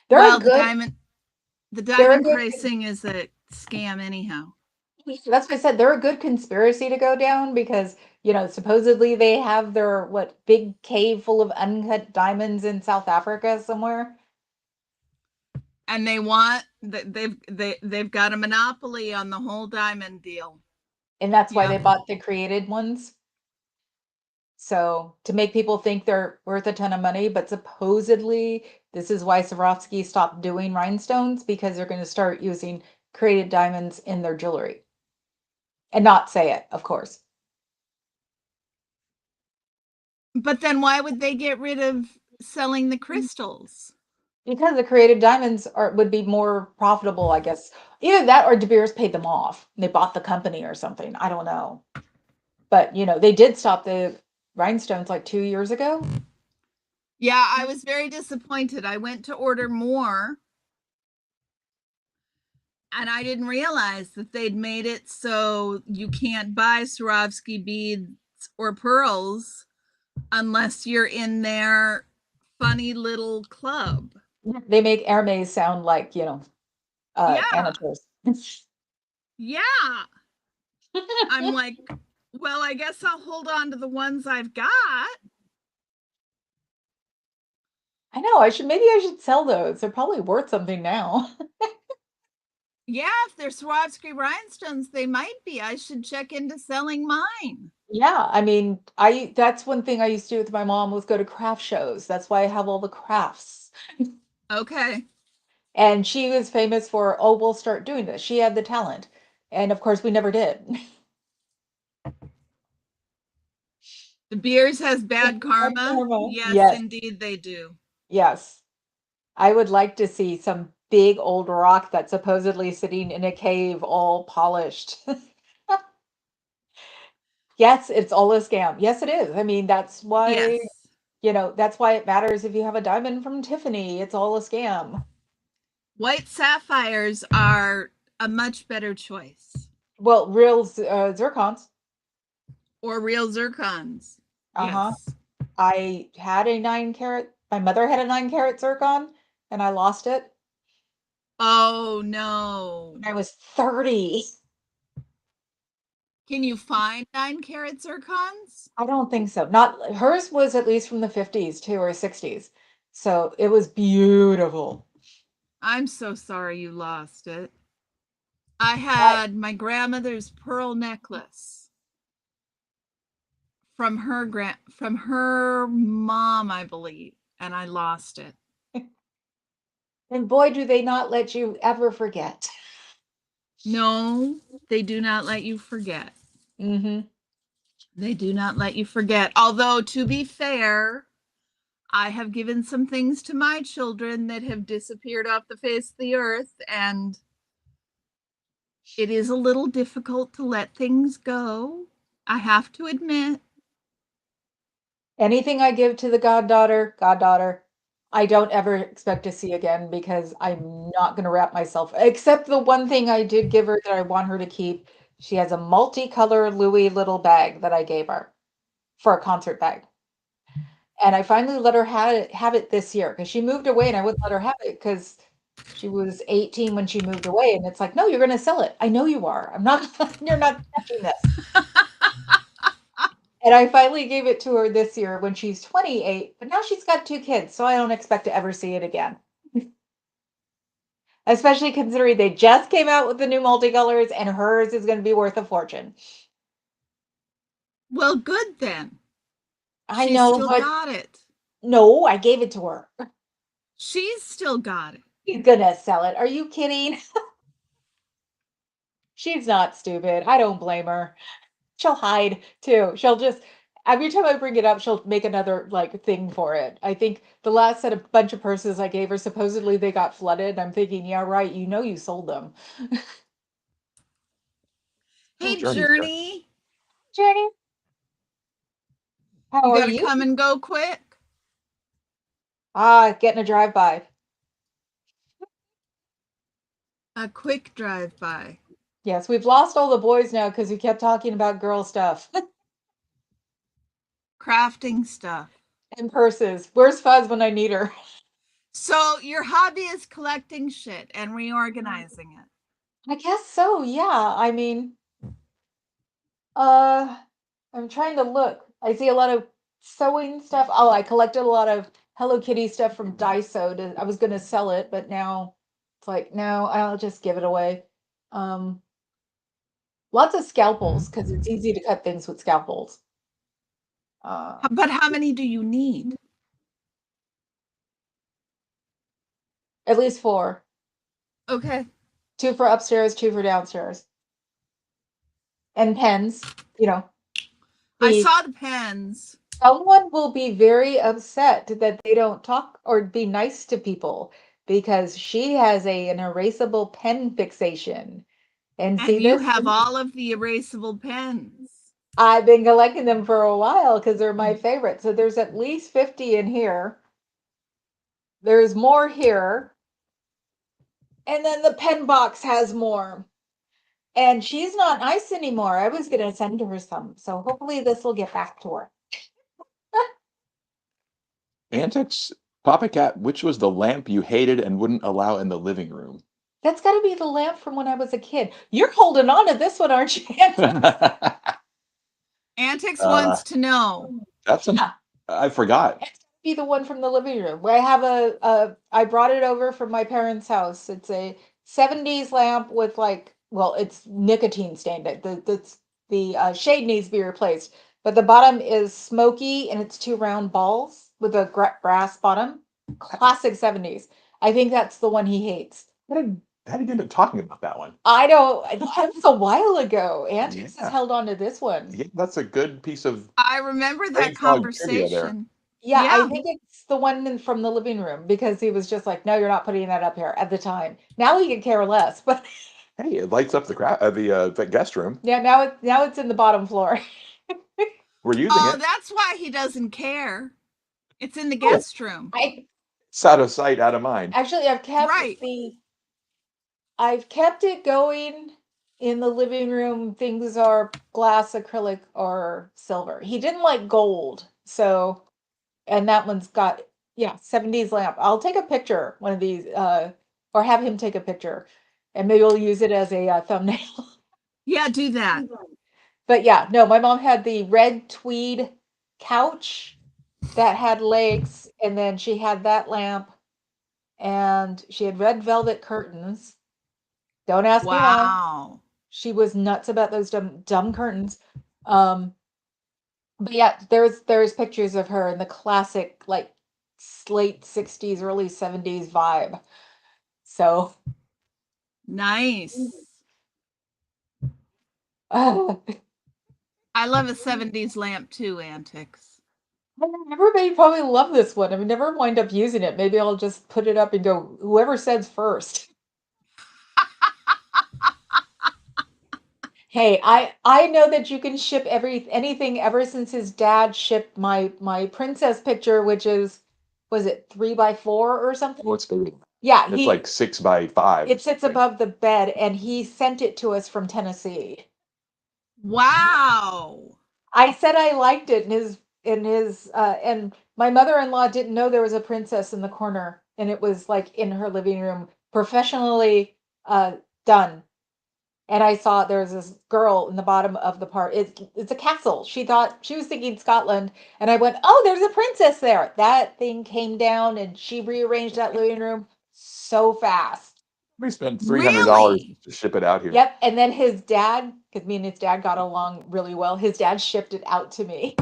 they're a Well, good. the They're a diamond good. pricing is a scam anyhow. That's what I said. They're a good conspiracy to go down because, supposedly they have their big cave full of uncut diamonds in South Africa somewhere. And they've got a monopoly on the whole diamond deal. And that's why Yep. they bought the created ones. So to make people think they're worth a ton of money, but supposedly this is why Swarovski stopped doing rhinestones because they're going to start using created diamonds in their jewelry. And not say it, of course. But then why would they get rid of selling the crystals? Because the created diamonds would be more profitable, I guess. Either that or De Beers paid them off. They bought the company or something. I don't know. But they did stop the rhinestones like 2 years ago. Yeah, I was very disappointed. I went to order more and I didn't realize that they'd made it so you can't buy Swarovski beads or pearls unless you're in their funny little club. They make Hermes sound like, Yeah. amateurs. Yeah. I'm like, well, I guess I'll hold on to the ones I've got. I know, maybe I should sell those. They're probably worth something now. Yeah, if they're Swarovski rhinestones, they might be. I should check into selling mine. Yeah, I mean, that's one thing I used to do with my mom was go to craft shows. That's why I have all the crafts. Okay. And she was famous for, oh, we'll start doing this. She had the talent. And of course, we never did. The beers has bad karma. Yes, Yes, indeed they do. yes. I would like to see some big old rock that's supposedly sitting in a cave all polished. Yes, it's all a scam. Yes, it is. I mean, that's why, Yes. that's why it matters if you have a diamond from Tiffany. It's all a scam. White sapphires are a much better choice. Well, real zircons. Or real zircons. Uh-huh. Yes. I had a 9 carat, my mother had a 9 carat zircon, and I lost it Oh no. when I was 30. Can you find 9 carat zircons? I don't think so. Not hers was at least from the 50s too, or 60s. So it was beautiful. I'm so sorry you lost it. I I had my grandmother's pearl necklace from her mom, I believe, and I lost it. and boy, do they not let you ever forget. No, they do not let you forget. Mm-hmm. They do not let you forget. Although, to be fair, I have given some things to my children that have disappeared off the face of the earth, and it is a little difficult to let things go. I have to admit. Anything I give to the goddaughter, I don't ever expect to see again because I'm not going to wrap myself, except the one thing I did give her that I want her to keep. She has a multicolor Louis little bag that I gave her for a concert bag. And I finally let her have it this year because she moved away and I wouldn't let her have it because she was 18 when she moved away. And it's like, no, you're going to sell it. I know you are. I'm not, you're not touching this. And I finally gave it to her this year when she's 28, but now she's got 2 kids, so I don't expect to ever see it again. Especially considering they just came out with the new multicolors and hers is going to be worth a fortune. Well, good then. I She's know, still but got it. no, I gave it to her. She's still got it. She's gonna sell it. Are you kidding? She's not stupid. I don't blame her. She'll hide too. She'll just every time I bring it up, she'll make another like thing for it. I think the last set of bunch of purses I gave her, supposedly they got flooded. I'm thinking, yeah, right. You know you sold them. Oh, Hey, Journey's here. Journey, Jenny, how you are got to you? come and go quick. Ah, getting a drive-by. A quick drive by. Yes, we've lost all the boys now because we kept talking about girl stuff Crafting stuff. and purses. Where's Fuzz when I need her? So, your hobby is collecting shit and reorganizing it. I guess so, yeah. I mean, uh, I'm trying to look. I see a lot of sewing stuff. Oh, I collected a lot of Hello Kitty stuff from Daiso. I was gonna sell it, but now it's like, no, I'll just give it away. Um, Lots of scalpels because it's easy to cut things with scalpels. But how many do you need? At least 4. Okay. 2 for upstairs, 2 for downstairs. And pens, I the saw the pens. someone will be very upset that they don't talk or be nice to people because she has an erasable pen fixation. And And see you this? have all of the erasable pens. I've been collecting them for a while because they're my favorite. So there's at least 50 in here. There's more here. And then the pen box has more. And she's not nice anymore. I was going to send her some. So hopefully this will get back to her. Antics. Papa Cat, which was the lamp you hated and wouldn't allow in the living room? That's got to be the lamp from when I was a kid. You're holding on to this one, aren't you? Antics uh, wants to know. that's an. Yeah, I forgot. it's gotta be the one from the living room. I brought it over from my parents' house. It's a 70s lamp with like, well, it's nicotine stained. The shade needs to be replaced, but the bottom is smoky and it's 2 round balls with a brass bottom. Classic 70s. I think that's the one he hates. What a How did you end up talking about that one? I don't. That was a while ago. Antiques has Yeah. held on to this one. Yeah, that's a good piece of I remember brain that fog trivia there. conversation. Yeah, I Yeah. think it's the one from the living room because he was just like, "No, you're not putting that up here" at the time. Now he could care less, but Hey, it lights up the guest room. yeah, now it's in the bottom floor. We're using Oh, it. that's why he doesn't care. It's in the Oh, guest room. I it's out of sight, out of mind. actually Right. I've kept it going in the living room. Things are glass, acrylic, or silver. He didn't like gold, so and that one's got yeah 70s lamp. I'll take a picture one of these, or have him take a picture, and maybe we'll use it as a thumbnail. Yeah, do that. But yeah, no, my mom had the red tweed couch that had legs, and then she had that lamp, and she had red velvet curtains. Don't ask me why. Wow. She was nuts about those dumb curtains. Um, but yeah, there's pictures of her in the classic like late 60s, early 70s vibe. So Nice. uh, I love a 70s lamp too, Antics. everybody probably love this one. I mean, never wind up using it. Maybe I'll just put it up and go, whoever says first. Hey, I know that you can ship anything ever since his dad shipped my princess picture, which is was it 3x4 or something? Well, it's bigger. Yeah, It's like 6x5 or it sits something. above the bed, and he sent it to us from Tennessee. Wow. I said I liked it, and my mother-in-law didn't know there was a princess in the corner, and it was like in her living room, professionally done. And I saw there was this girl in the bottom of the part. It's a castle. She was thinking Scotland, and I went, "Oh, there's a princess there." That thing came down, and she rearranged that living room so fast. We spent $300 Really? to ship it out here. Yep. And then his dad, because me and his dad got along really well, his dad shipped it out to me.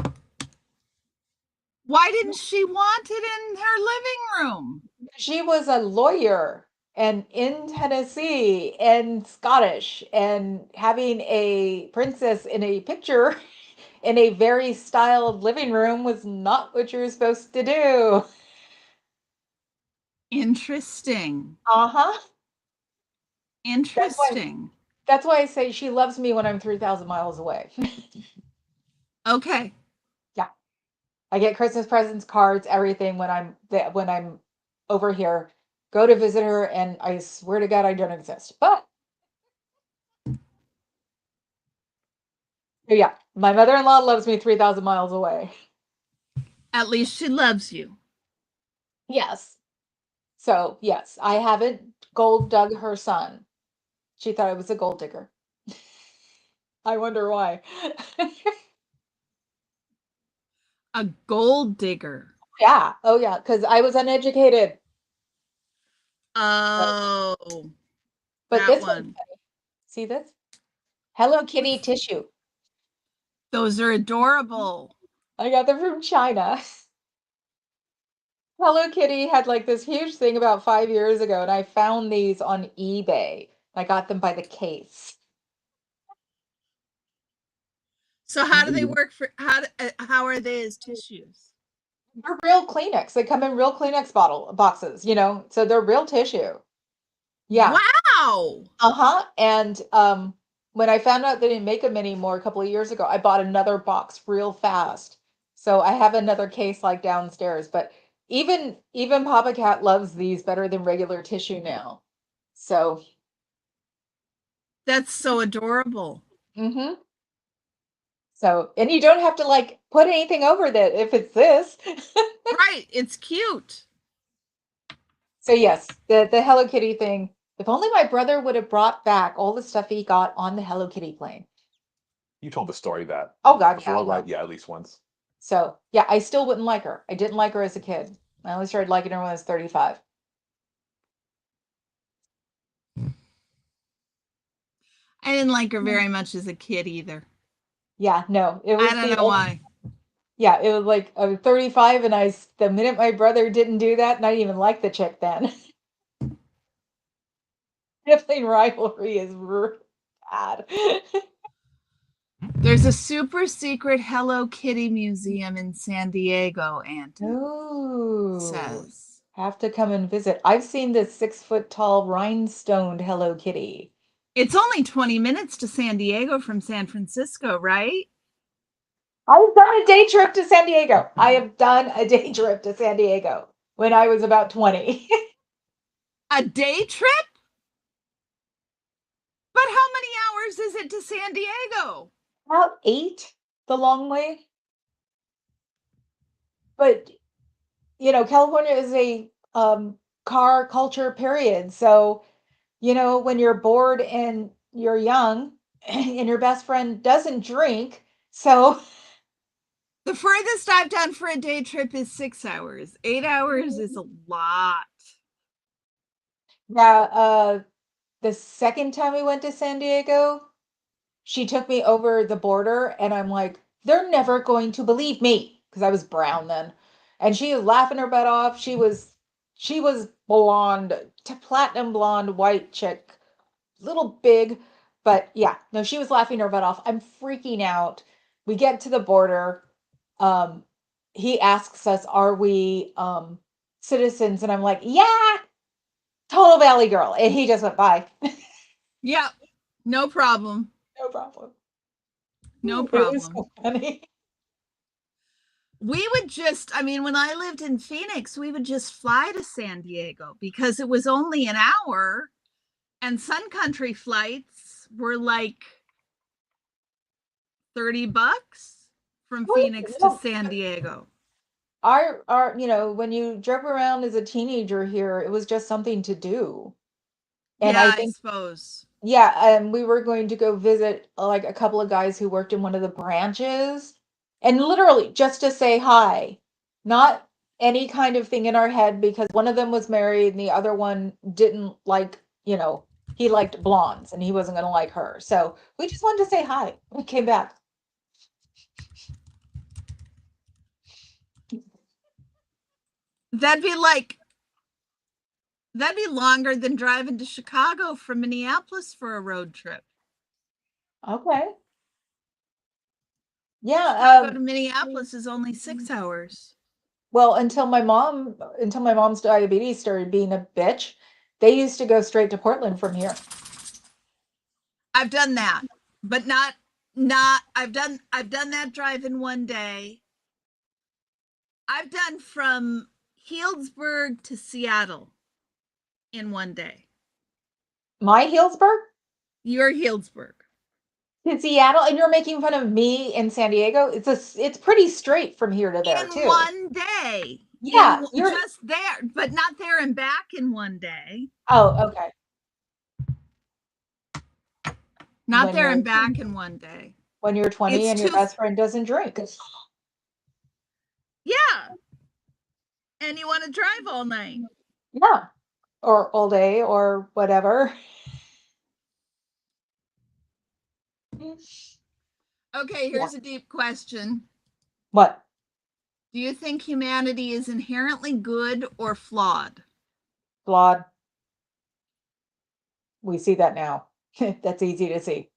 Why didn't she want it in her living room? She was a lawyer and in Tennessee and Scottish, and having a princess in a picture in a very styled living room was not what you were supposed to do. Interesting. Uh-huh. That's why Interesting. that's why I say she loves me when I'm 3,000 miles away. Okay. Yeah. I get Christmas presents, cards, everything when I'm over here. Go to visit her, and I swear to God I don't exist. But yeah, my mother-in-law loves me 3,000 miles away. At least she loves you. Yes. So, yes, I haven't gold dug her son. She thought I was a gold digger. I wonder why. A gold digger. Yeah. Oh, yeah. Because I was uneducated. But, Oh, but that this one, one. see this? Hello Kitty tissue. Those are adorable. I got them from China. Hello Kitty had like this huge thing about 5 years ago, and I found these on eBay. I got them by the case. So how do they work for how are they as tissues? They're real Kleenex. They come in real Kleenex boxes, so they're real tissue. Yeah. Wow. Uh-huh. And when I found out they didn't make them anymore a couple of years ago, I bought another box real fast. So I have another case like downstairs, but even Papa Cat loves these better than regular tissue now. So, That's so adorable. mhm. So, and you don't have to like put anything over that if it's this. Right. It's cute. So yes, the Hello Kitty thing. If only my brother would have brought back all the stuff he got on the Hello Kitty plane. You told the story that Oh God, yeah, I before, know. right? Yeah, at least once. So yeah, I still wouldn't like her. I didn't like her as a kid. I only started liking her when I was 35. I didn't like her very much as a kid either. Yeah, no, it I was don't the know old, why. yeah, it was like I was 35, and the minute my brother didn't do that, and I didn't even like the chick then. Sibling rivalry is bad. There's a super secret Hello Kitty museum in San Diego, Auntie Ooh, says. have to come and visit. I've seen this 6 foot tall rhinestoned Hello Kitty. It's only 20 minutes to San Diego from San Francisco, right? I've done a day trip to San Diego. I have done a day trip to San Diego when I was about 20. A day trip? But how many hours is it to San Diego? About 8 the long way. But California is a car culture period. So, when you're bored and you're young and your best friend doesn't drink, so The furthest I've done for a day trip is 6 hours. 8 hours is a lot. yeah, the second time we went to San Diego, she took me over the border and I'm like, they're never going to believe me because I was brown then. And she was laughing her butt off. She was blonde, platinum blonde, white chick, little big, but yeah, no, she was laughing her butt off. I'm freaking out. We get to the border. Um, he asks us, "Are we citizens?" And I'm like, "Yeah, total Valley girl." And he just went by. Yep. No problem. No problem. No It was problem. so funny. We would just, I mean, when I lived in Phoenix, we would just fly to San Diego because it was only an hour, and Sun Country flights were like $30 from Phoenix to No, San Diego. when you drove around as a teenager here, it was just something to do. And Yeah, I I think, suppose. yeah, we were going to go visit like a couple of guys who worked in one of the branches, and literally just to say hi, not any kind of thing in our head because one of them was married and the other one didn't like, he liked blondes and he wasn't going to like her. So we just wanted to say hi. We came back. That'd be like, that'd be longer than driving to Chicago from Minneapolis for a road trip. Okay. Yeah. Chicago to Minneapolis is only 6 hours. Well, until my mom's diabetes started being a bitch, they used to go straight to Portland from here. I've done that, but I've done that drive in one day. I've done from Healdsburg to Seattle in one day. My Healdsburg Your Healdsburg. to Seattle, and you're making fun of me in San Diego. It's pretty straight from here to there In too. one day. Yeah, you're. Just there, but not there and back in one day. Oh, okay. Not When there you're and back in one day. 20 It's and your too, best friend doesn't drink. yeah. And you want to drive all night. Yeah, or all day or whatever. Okay, Yeah. here's a deep question. What? Do you think humanity is inherently good or flawed? Flawed. We see that now. That's easy to see.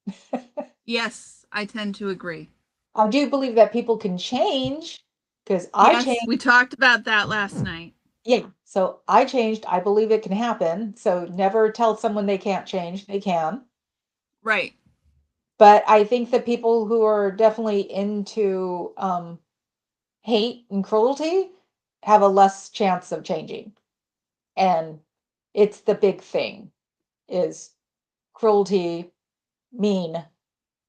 Yes, I tend to agree. I do believe that people can change because I Yes, changed. we talked about that last night. Yeah. So I changed. I believe it can happen. So never tell someone they can't change. They can. Right. But I think that people who are definitely into hate and cruelty have a less chance of changing. And it's the big thing is cruelty, mean,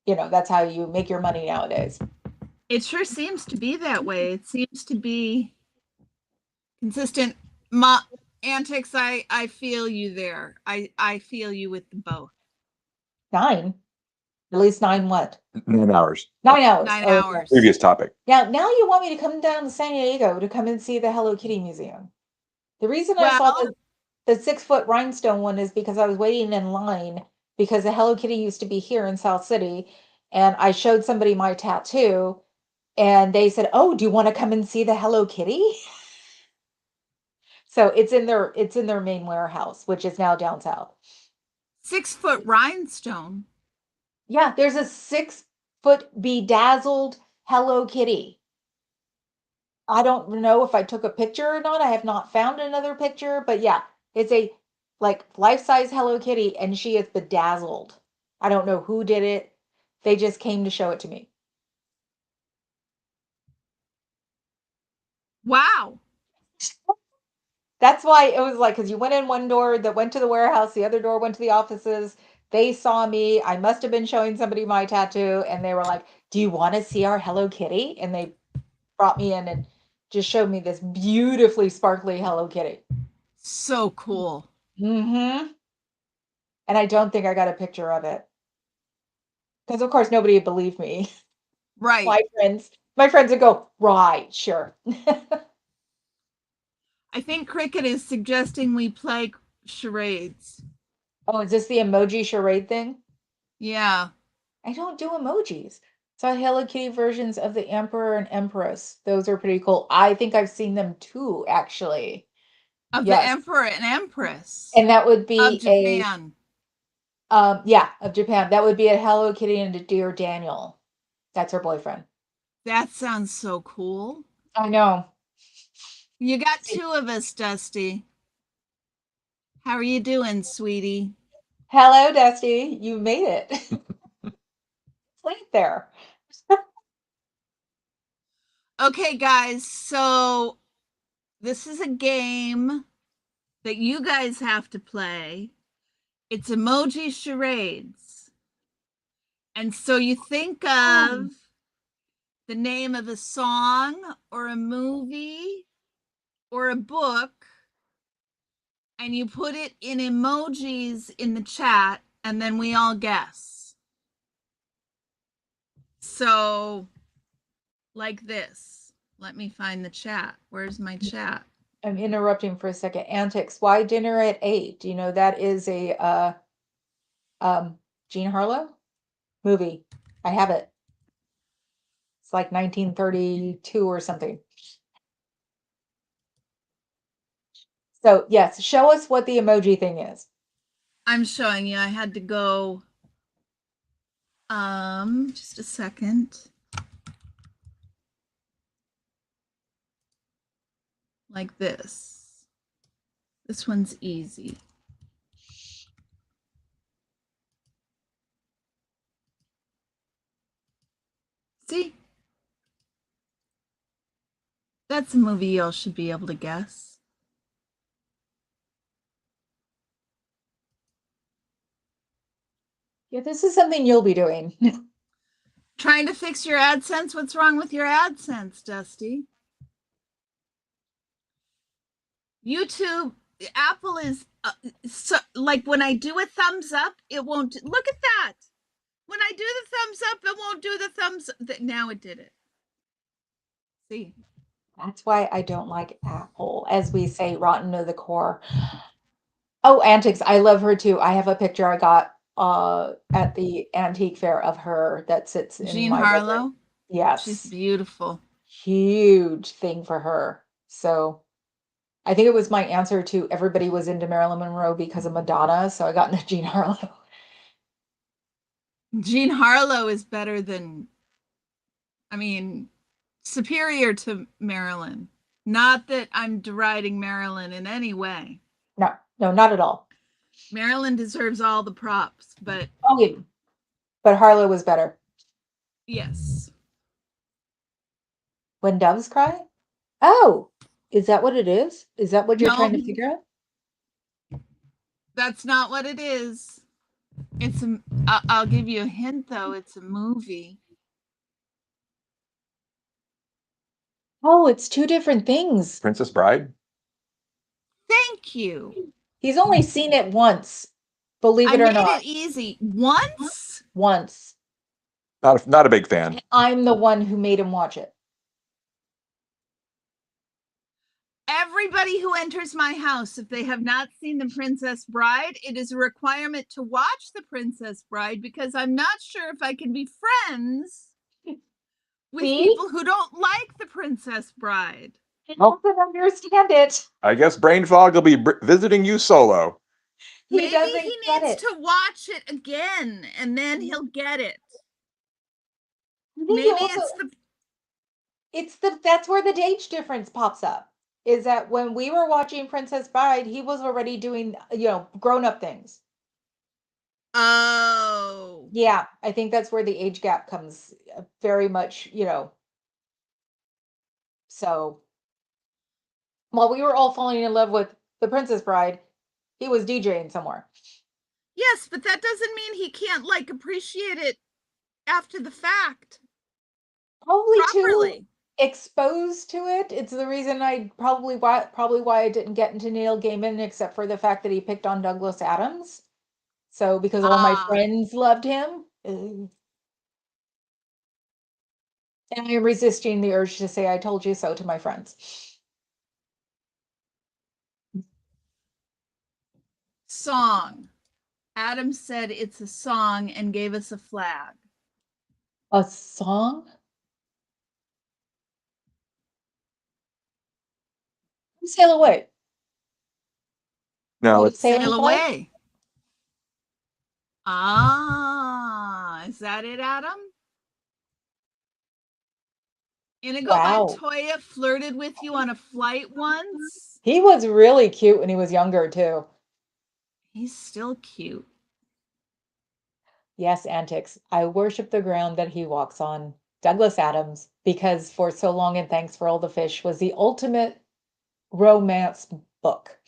that's how you make your money nowadays. It sure seems to be that way. It seems to be consistent. Ma antics, I feel you there. I feel you with the both. 9, at least 9 what? 9 hours. 9 hours. Okay.9 hours. Previous topic. Now you want me to come down to San Diego to come and see the Hello Kitty Museum. The reason I saw Well, the 6 foot rhinestone one is because I was waiting in line because the Hello Kitty used to be here in South City, and I showed somebody my tattoo, and they said, "Oh, do you want to come and see the Hello Kitty?" So it's in their main warehouse, which is now down south. 6-foot rhinestone. Yeah, there's a 6-foot bedazzled Hello Kitty. I don't know if I took a picture or not. I have not found another picture, but yeah, it's a like life-size Hello Kitty and she is bedazzled. I don't know who did it. They just came to show it to me. Wow. That's why it was like, because you went in one door that went to the warehouse, the other door went to the offices. They saw me. I must have been showing somebody my tattoo, and they were like, "Do you want to see our Hello Kitty?" And they brought me in and just showed me this beautifully sparkly Hello Kitty. So cool. Mm-hmm. And I don't think I got a picture of it because, of course, nobody would believe me. Right. My friends would go, "Right, sure." I think Cricket is suggesting we play charades. Oh, is this the emoji charade thing? Yeah. I don't do emojis. Saw Hello Kitty versions of the Emperor and Empress. Those are pretty cool. I think I've seen them too, actually. Of the Yes. Emperor and Empress And that would of be Japan. yeah, of Japan. That would be a Hello Kitty and a Dear Daniel. That's her boyfriend. That sounds so cool. I know. You got two of us, Dusty. How are you doing, sweetie? Hello, Dusty. You made it. It's late there. Okay, guys. So this is a game that you guys have to play. It's emoji charades. And so you think of the name of a song or a movie or a book, and you put it in emojis in the chat, and then we all guess. So, like this. Let me find the chat. Where's my chat? I'm interrupting for a second. Antics. Why dinner at 8? You know, that is a Jean Harlow movie. I have it. It's like 1932 or something. So yes, show us what the emoji thing is. I'm showing you. I had to go. Just a second. Like this. This one's easy. See? That's a movie y'all should be able to guess. Yeah, this is something you'll be doing. Trying to fix your AdSense? What's wrong with your AdSense, Dusty? YouTube, Apple is so, like when I do a thumbs up, it won't. Look at that. When I do the thumbs up, it won't do the thumbs. Now it did it. See? That's why I don't like Apple, as we say, rotten to the core. Oh, Antics. I love her too. I have a picture I got at the antique fair of her that sits in Jean my Harlow. bedroom. Yes. She's beautiful. Huge thing for her. So I think it was my answer to everybody was into Marilyn Monroe because of Madonna. So I got into Jean Harlow. Jean Harlow is better than, I mean, superior to Marilyn. Not that I'm deriding Marilyn in any way. No, no, not at all. Marilyn deserves all the props, but Oh, yeah. But Harlow was better. yes. When Doves Cry? Oh, is that what it is? Is that what you're No, trying to figure out? that's not what it is. It's a, I'll give you a hint though. It's a movie. Oh, it's two different things. Princess Bride? Thank you. He's only seen it once, believe I it or made not. it easy. Once? Once. Not a big fan. I'm the one who made him watch it. Everybody who enters my house, if they have not seen The Princess Bride, it is a requirement to watch The Princess Bride because I'm not sure if I can be friends with See? people who don't like The Princess Bride. I don't understand it. I guess Brain Fog will be visiting you solo. Maybe doesn't he get needs it. to watch it again and then he'll get it. I think Maybe also, it's the that's where the age difference pops up. Is that when we were watching Princess Bride, he was already doing, grown-up things. Oh. Yeah, I think that's where the age gap comes very much, so while we were all falling in love with The Princess Bride, he was DJing somewhere. Yes, but that doesn't mean he can't like appreciate it after the fact. Probably too Properly. exposed to it. It's the reason I probably why I didn't get into Neil Gaiman, except for the fact that he picked on Douglas Adams. So because all my Ah, friends loved him, and I'm resisting the urge to say I told you so to my friends. song. Adam said it's a song and gave us a flag. A song? Sail away. No, What, it's sailing Sail flag? away. Ah, is that it, Adam? Inigo Wow. Montoya flirted with you on a flight once. He was really cute when he was younger too. He's still cute. Yes, antics. I worship the ground that he walks on. Douglas Adams, because For So Long and Thanks for All the Fish was the ultimate romance book.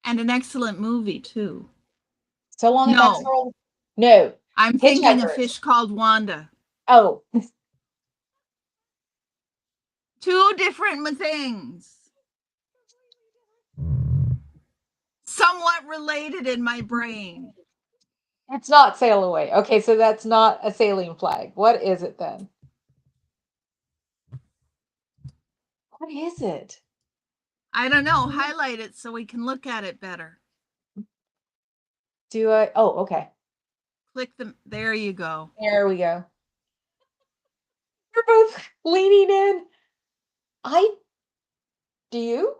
And an excellent movie, too. So Long and Thanks No, for All. No, I'm thinking A Hitchhikers. Fish Called Wanda. Oh, Two different things. Somewhat related in my brain. it's not Sail Away. Okay, so that's not a sailing flag. What is it then? What is it? I don't know. Highlight it so we can look at it better. Do I? Oh, okay. Click them. There you go. There we go. We're both leaning in. I do you?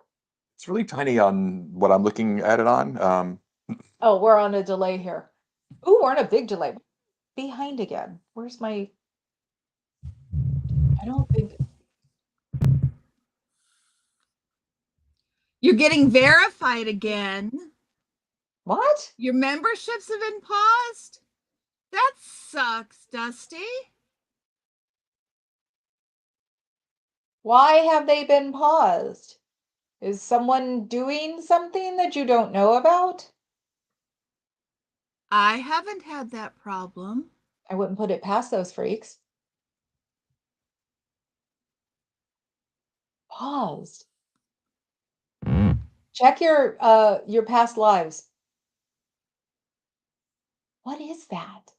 it's really tiny on what I'm looking at it on. Oh, we're on a delay here. Ooh, we're on a big delay. Behind again. Where's my? I don't think. You're getting verified again. What? Your memberships have been paused? That sucks, Dusty. Why have they been paused? Is someone doing something that you don't know about? I haven't had that problem. I wouldn't put it past those freaks. Paused. Check your past lives. What is that?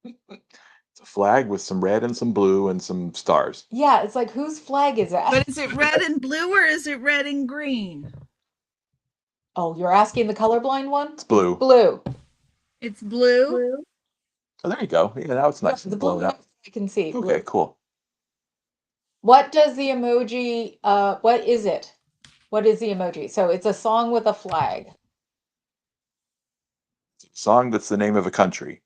It's a flag with some red and some blue and some stars. Yeah, it's like whose flag is that? But is it red and blue or is it red and green? Oh, you're asking the colorblind one? It's blue. Blue. It's blue. Oh, there you go. Yeah, now it's nice The and blue blown up. I can see. Okay, Blue. cool. What does the emoji what is it? What is the emoji? So it's a song with a flag. Song that's the name of a country.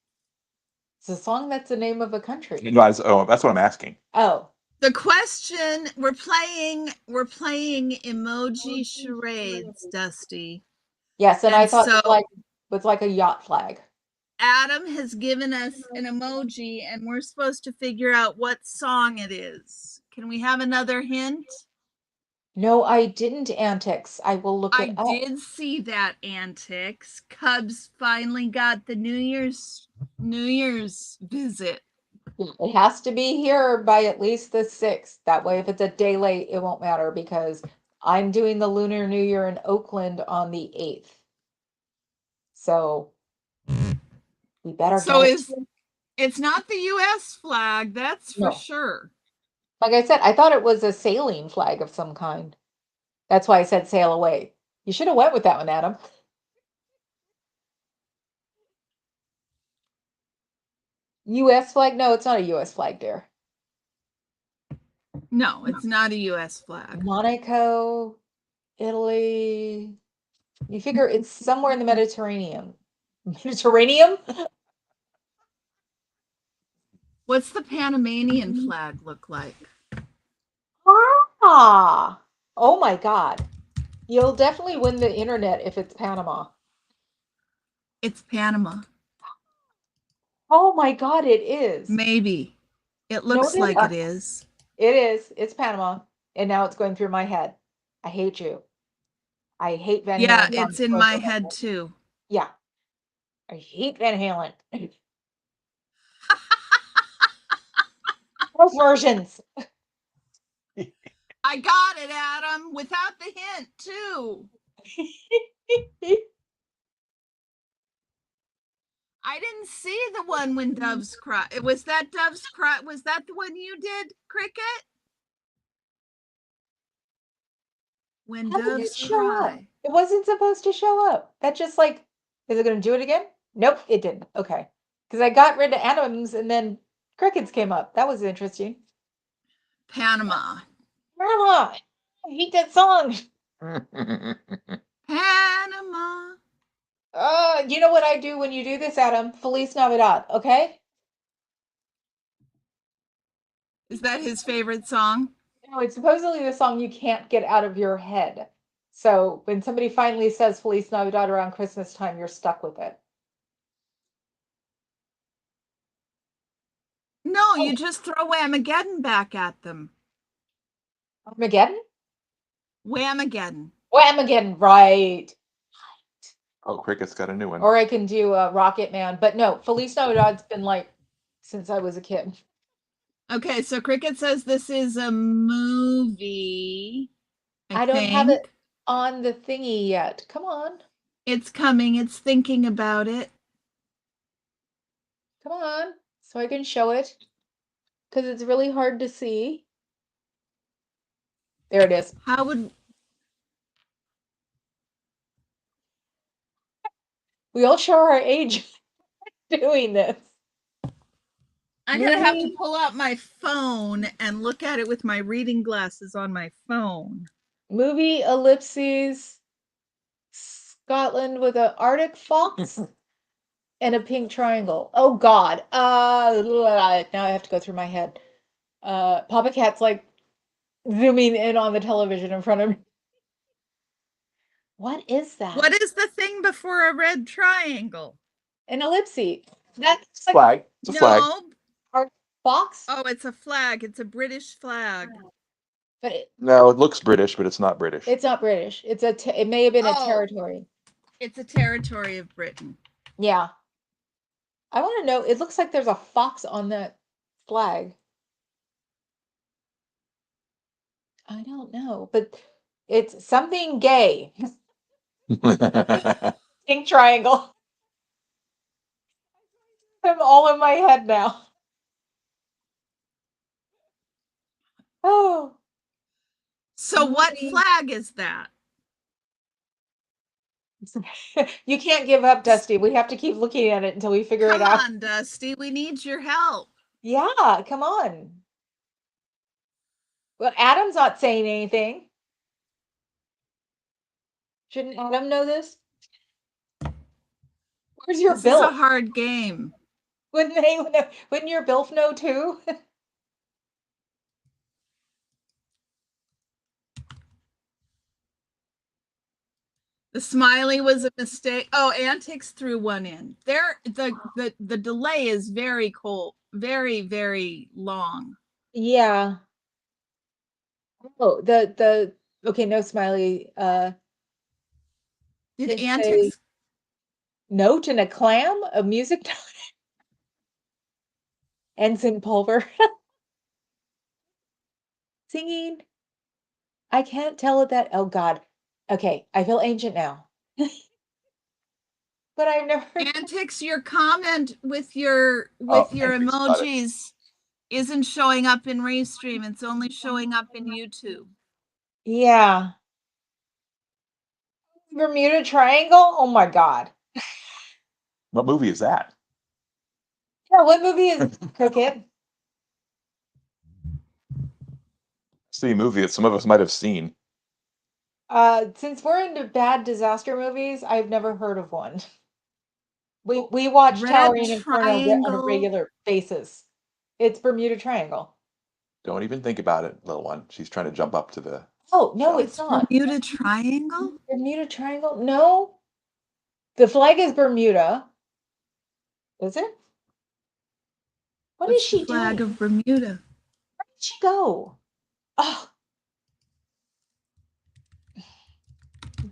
It's a song that's the name of a country. Oh, that's what I'm asking. Oh, The question we're playing emoji charades, Dusty. yes, and I And thought the so flag was like a yacht flag. Adam has given us an emoji and we're supposed to figure out what song it is. Can we have another hint? No, I didn't, antics. I will look I it up. did see that antics. Cubs finally got the New Year's visit. It has to be here by at least the 6th. That way, if it's a day late, it won't matter because I'm doing the Lunar New Year in Oakland on the 8th. So we better So get it. it's not the US flag, that's for No. sure. Like I said, I thought it was a sailing flag of some kind. That's why I said sail away. You should have went with that one, Adam. US flag? No, it's not a US flag, dear. No, it's not a US flag. Monaco. Italy. You figure it's somewhere in the Mediterranean. Mediterranean? What's the Panamanian flag look like? Ah, oh my God. You'll definitely win the internet if it's Panama. It's Panama. Oh my God, it is. Maybe. It looks Noted. like it is. It is. It's Panama. And now it's going through my head. I hate you. I hate Van Yeah, Halen. it's in my head too. Yeah. I hate Van Halen. Both versions. I got it, Adam, without the hint too. I didn't see the one when doves cry. Was that doves cry? Was that the one you did, Cricket? When How did it doves show up? cry. It wasn't supposed to show up. That just like, is it going to do it again? Nope, it didn't. Okay. Because I got rid of Adams and then crickets came up. That was interesting. Panama. Grandma, I hate that song. Panama. You know what I do when you do this, Adam? Feliz Navidad, okay? Is that his favorite song? No, it's supposedly the song you can't get out of your head. So when somebody finally says Feliz Navidad around Christmas time, you're stuck with it. No, you just throw Whamageddon back at them. Armageddon? Whamageddon. Whamageddon, right. Oh, Cricket's got a new one. Or I can do Rocket Man. But no, Feliz Navidad's been like since I was a kid. Okay, so Cricket says this is a movie. I don't have it on the thingy yet. Come on. It's coming. It's thinking about it. Come on. So I can show it. Because it's really hard to see. There it is. How would We all show our age doing this. I'm gonna have to pull out my phone and look at it with my reading glasses on my phone. Movie ellipses Scotland with an Arctic fox and a pink triangle. Oh God. Now I have to go through my head. Papa Cat's like zooming in on the television in front of me. What is that? What is the thing before a red triangle? An ellipse. That's like Flag. It's a flag. No. Arctic fox. Oh, it's a flag. It's a British flag. But No, it looks British, but it's not British. it's not British. It may have been a Oh. territory. It's a territory of Britain. Yeah. I want to know. It looks like there's a fox on that flag. I don't know, but it's something gay. Pink triangle. I'm all in my head now. Oh. So what flag is that? You can't give up, Dusty. We have to keep looking at it until we figure it out. Come on, Dusty. We need your help. Yeah, come on. Well, Adam's not saying anything. Shouldn't Adam know this? Where's your This is a bilf? hard game. Wouldn't they know? Wouldn't your bilf know too? The smiley was a mistake. Oh, Antics threw one in. There, the delay is very cold, very long. Yeah. Oh, the okay, no smiley. Did Did say Antics? note and a clam, a music note, ensign pulver. Singing. I can't tell it that. Oh God. Okay, I feel ancient now. But I've never. Antics, your comment with your Antics got it. emojis isn't showing up in Restream. It's only showing up in YouTube. Yeah. Bermuda Triangle? Oh my God. What movie is that? Yeah, what movie is Cricket? See a movie that some of us might have seen. Since we're into bad disaster movies, I've never heard of one. We watch Red Towering Inferno on a Triangle. regular basis. It's Bermuda Triangle. Don't even think about it, little one. She's trying to jump up to the Oh, no, shelf. it's It's not. Bermuda Triangle. Bermuda Triangle? No. The flag is Bermuda. Is it? What is What's the she flag doing? of Bermuda? Where did she go? Oh,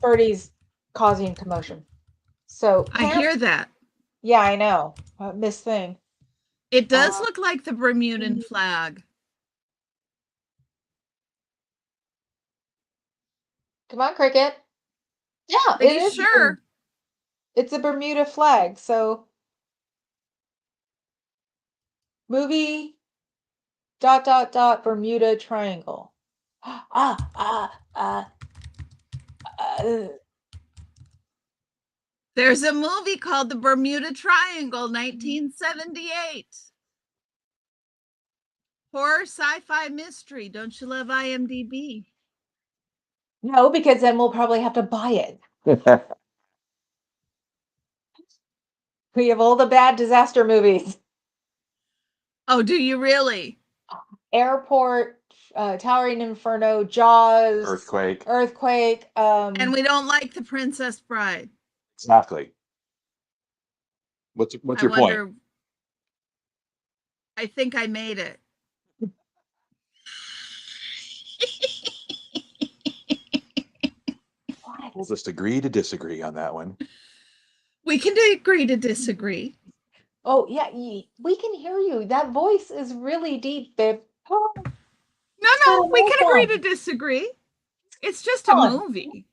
Birdie's causing commotion. So I Pam, hear that. yeah, I know. Miss Thing. It does Uh, look like the Bermudan flag. come on, Cricket. Yeah, Are you sure? it's a Bermuda flag. So movie Bermuda Triangle. Ah, uh, There's a movie called The Bermuda Triangle, 1978. Horror, sci-fi, mystery. Don't you love IMDb? no, because then we'll probably have to buy it. We have all the bad disaster movies. Oh, do you really? Airport, Towering Inferno, Jaws, Earthquake. Earthquake. And we don't like The Princess Bride. Exactly. What's I your point? wonder, I think I made it. We'll just agree to disagree on that one. We can agree to disagree. Oh yeah, we can hear you. That voice is really deep, babe. Oh, No, he's got no, a we mic can agree to on. disagree. It's just a On, movie.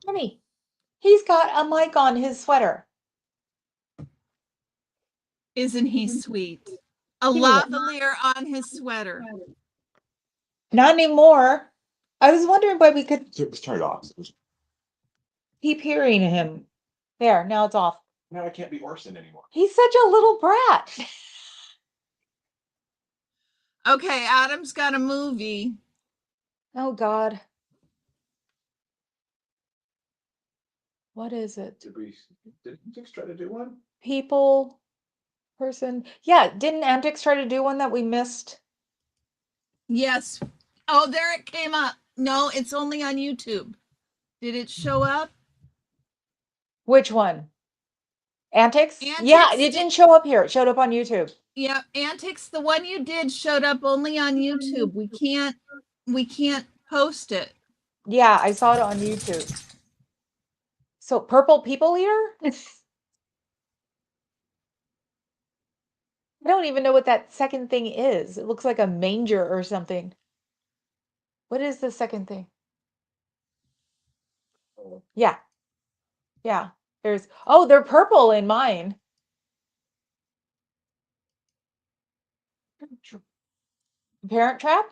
Jimmy. He's got a mic on his sweater. Isn't he sweet? A Give me that. lavalier on his sweater. Not anymore. I was wondering why we could Let's turn it off. keep hearing him. There, now it's off. Now I can't be Orson anymore. He's such a little brat. Okay, Adam's got a movie. Oh God. What is it? Did Antics try to do one? People, person. Yeah, didn't Antics try to do one that we missed? Yes. Oh, there it came up. No, it's only on YouTube. Did it show up? Which one? Antics? Yeah, Antics it did. didn't show up here. It showed up on YouTube. Yeah, Antics, the one you did showed up only on YouTube. We can't post it. Yeah, I saw it on YouTube. So Purple People Eater? I don't even know what that second thing is. It looks like a manger or something. What is the second thing? Yeah, yeah. They're purple in mine. Parent Trap?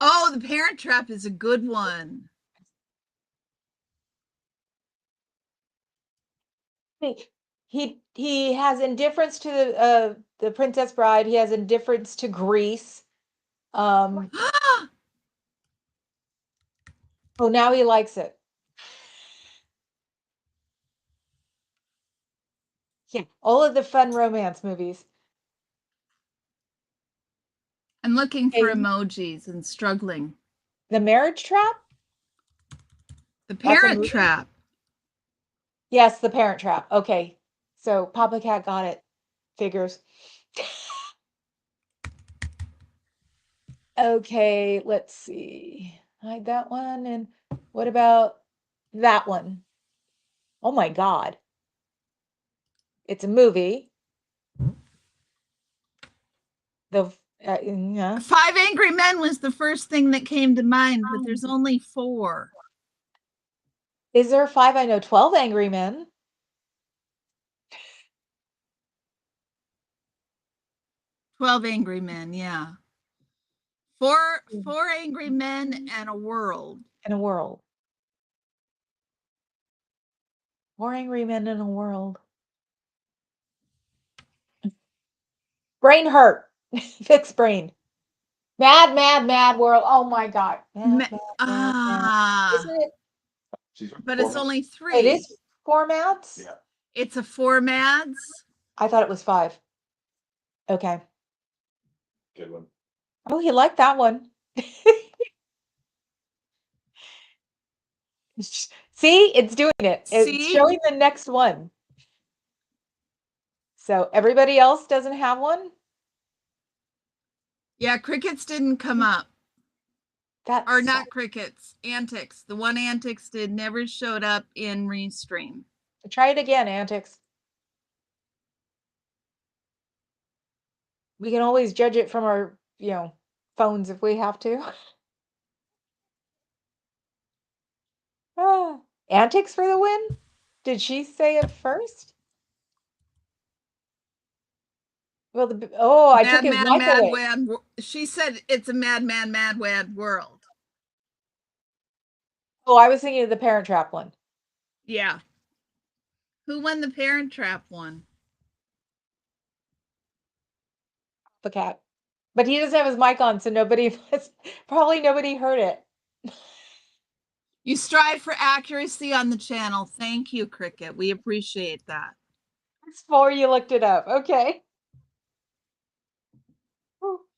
Oh, The Parent Trap is a good one. He has indifference to the Princess Bride. He has indifference to Grease. Um, oh, now he likes it. Yeah, all of the fun romance movies. I'm looking for Okay, emojis and struggling. The Marriage Trap? The That's a Parent movie? Trap. Yes, The Parent Trap. Okay. So Papa Cat got it. Figures. Okay, let's see. Hide that one. And what about that one? Oh my God. It's a movie. The yeah. Five Angry Men was the first thing that came to mind, but there's only 4. Is there five? I know 12 Angry Men. 12 Angry Men, yeah. Four Angry Men and a World. In a world. More angry men in a world. Brain hurt. Fix brain. Mad, mad, mad world. Oh my God. Mad, Ma- mad, mad, mad. ah, Isn't it? She's but it's only It 3. is 4 mads? Yeah. It's a 4 mads. I thought it was 5. Okay. Good one. Oh, he liked that one. See, it's doing it. It's See? showing the next one. So everybody else doesn't have one? Yeah, crickets didn't come up. Or That's not crickets, antics. The one antics did never showed up in Restream. try it again, Antics. We can always judge it from our, phones if we have to. Ah, Antics for the win? Did she say it first? Well, I took Mad, his mad, mic mad, away. mad. She said it's a mad, mad, mad, mad world. Oh, I was thinking of the Parent Trap one. Yeah. Who won the Parent Trap one? The cat. But he doesn't have his mic on, so probably nobody heard it. You strive for accuracy on the channel. Thank you, Cricket. We appreciate that. Before you looked it up. Okay.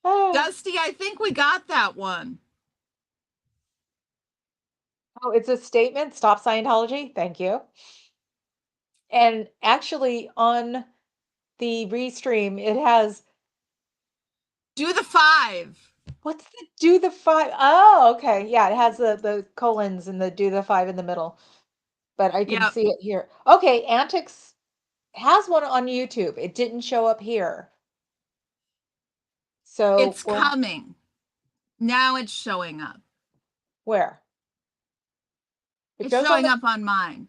Dusty, I think we got that one. Oh, it's a statement. Stop Scientology. Thank you. And actually, on the Restream, it has Do the 5. what's the do the 5? Oh, okay. Yeah, it has the colons and the do the 5 in the middle. But I can Yep. see it here. Okay, Antics has one on YouTube. It didn't show up here. So It's coming. Now it's showing up. where? It It's shows on showing the up on mine.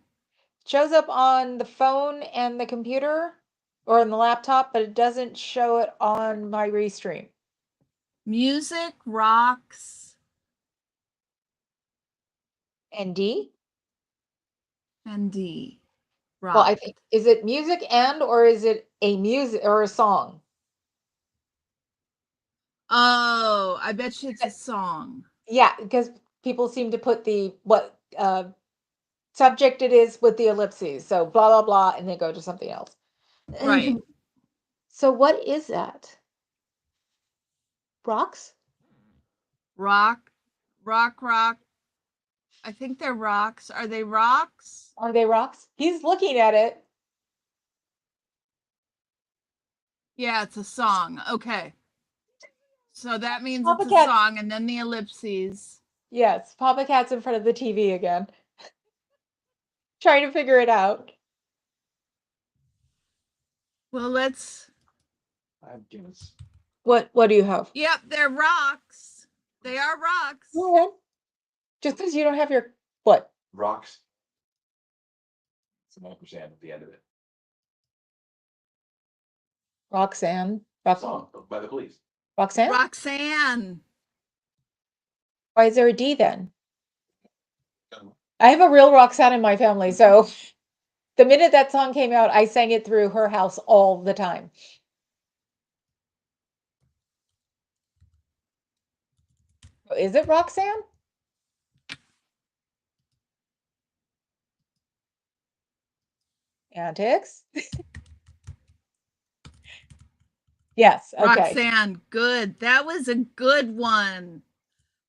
shows up on the phone and the computer or on the laptop, but it doesn't show it on my Restream. Music rocks ND? and D. Well, I Rock. think is it music and or is it a music or a song? Oh, I bet you it's a song. Yeah, because people seem to put the what subject it is with the ellipses. So blah blah blah, and they go to something else. Right. So what is that? Rocks? Rock. Rock. I think they're rocks. Are they rocks? Are they rocks? He's looking at it. Yeah, it's a song. Okay. So that means Papa it's a Cat. song, and then the ellipses. Yes, Papa Cat's in front of the TV again, trying to figure it out. Well, let's. I have Guinness. What do you have? Yep, they're rocks. They are rocks. Go ahead. Just because you don't have your what? Rocks. It's an ampersand at the end of it. Roxanne? Song by the Police. Roxanne? Roxanne. Why is there a D then? I have a real Roxanne in my family, so the minute that song came out, I sang it through her house all the time. Is it Roxanne? Antics? Yes, okay. Roxanne. Good. That was a good one.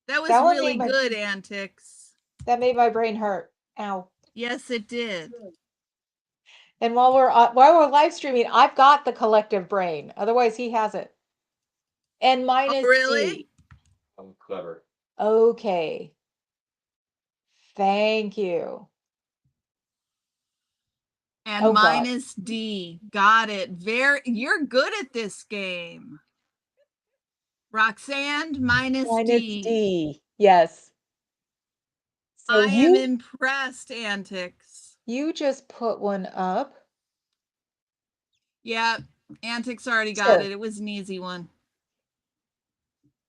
That was That one really good, Antics. that made my brain hurt. Ow. Yes, it did. And while we're live streaming, I've got the collective brain. Otherwise, he has it. And mine Oh, is really? D. I'm clever. Okay. Thank you. And Oh mine God. is D. Got it. You're good at this game. Roxanne, mine is Mine is D. D. Yes. So I am impressed, Antics. you just put one up. Yeah, Antics already got Sure. it. It was an easy one.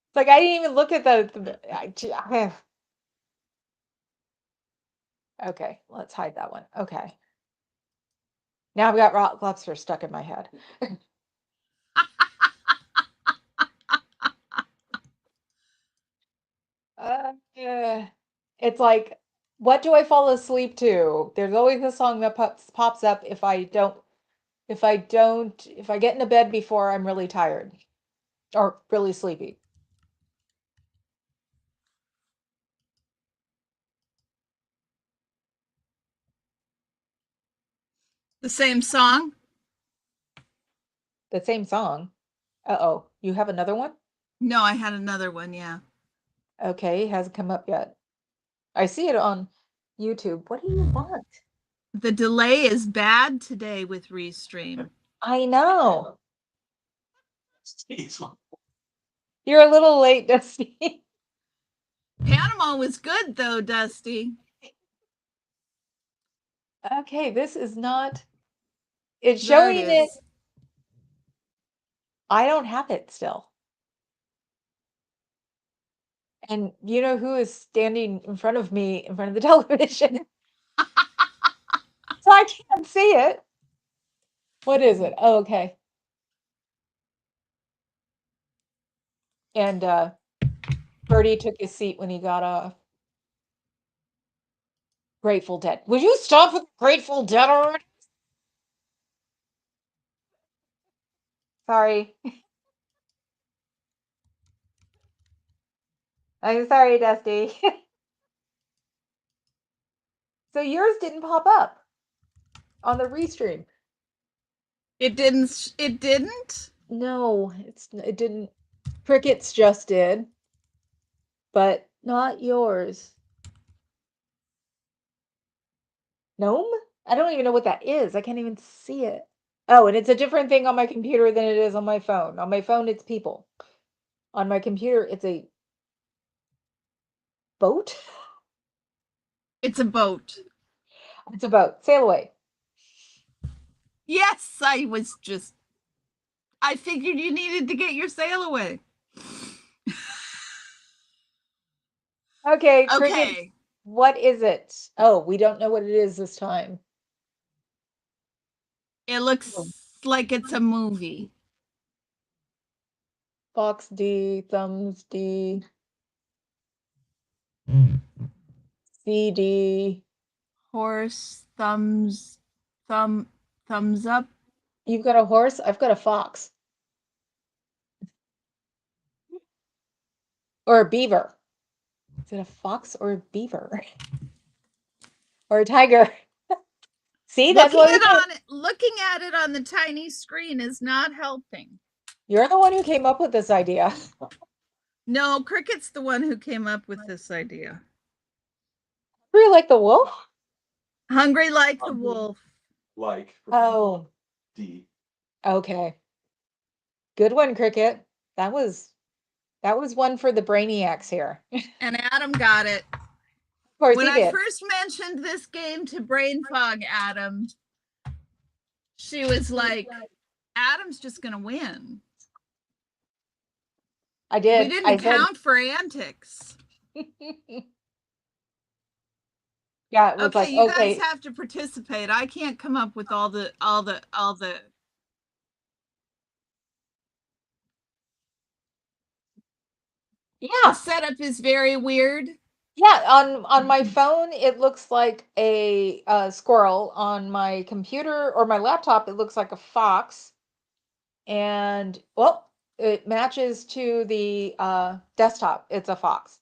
It's like I didn't even look at okay, let's hide that one. Okay. Now I've got rock lobster stuck in my head. It's like, what do I fall asleep to? There's always a song that pops up if I get into bed before I'm really tired or really sleepy. The same song? The same song. Uh-oh, you have another one? No, I had another one. Yeah. Okay, hasn't come up yet. I see it on YouTube. What do you want? The delay is bad today with Restream. I know. You're a little late, Dusty. Panama was good though, Dusty. Okay, this is not. It's There it showing it. is. I don't have it still. And you know who is standing in front of me in front of the television? So I can't see it. What is it? Oh, okay. And Birdie took his seat when he got off. Grateful Dead. Would you stop with Grateful Dead already? Sorry. I'm sorry, Dusty. So yours didn't pop up on the restream. It didn't. It didn't. No, it didn't. Crickets just did, but not yours. Gnome? I don't even know what that is. I can't even see it. Oh, and it's a different thing on my computer than it is on my phone. On my phone, it's people. On my computer, it's a boat. It's a boat. It's a boat. Sail away. Yes, I figured you needed to get your sail away. Okay, cricket. Okay. What is it? Oh, we don't know what it is this time. It looks like it's a movie. Fox D, thumbs D, CD. Horse, thumbs up. You've got a horse? I've got a fox. Or a beaver. Is it a fox or a beaver? Or a tiger? See, that's what we get. Looking at it on the tiny screen is not helping. You're the one who came up with this idea. No, Cricket's the one who came up with this idea. You're like the wolf? Hungry like the wolf. Like Oh, D. okay. Good one, Cricket. That was one for the brainiacs here. Of And Adam got it. course When he I did. first mentioned this game to Brain Fog Adam, she was like, Adam's just going to win. I did. We didn't I said, count for antics. yeah, it was Okay, like, you guys okay, have to participate. I can't come up with all the the yeah. setup is very weird. Yeah, on my phone it looks like a squirrel. On my computer or my laptop it looks like a fox. And well, it matches to the desktop. It's a fox.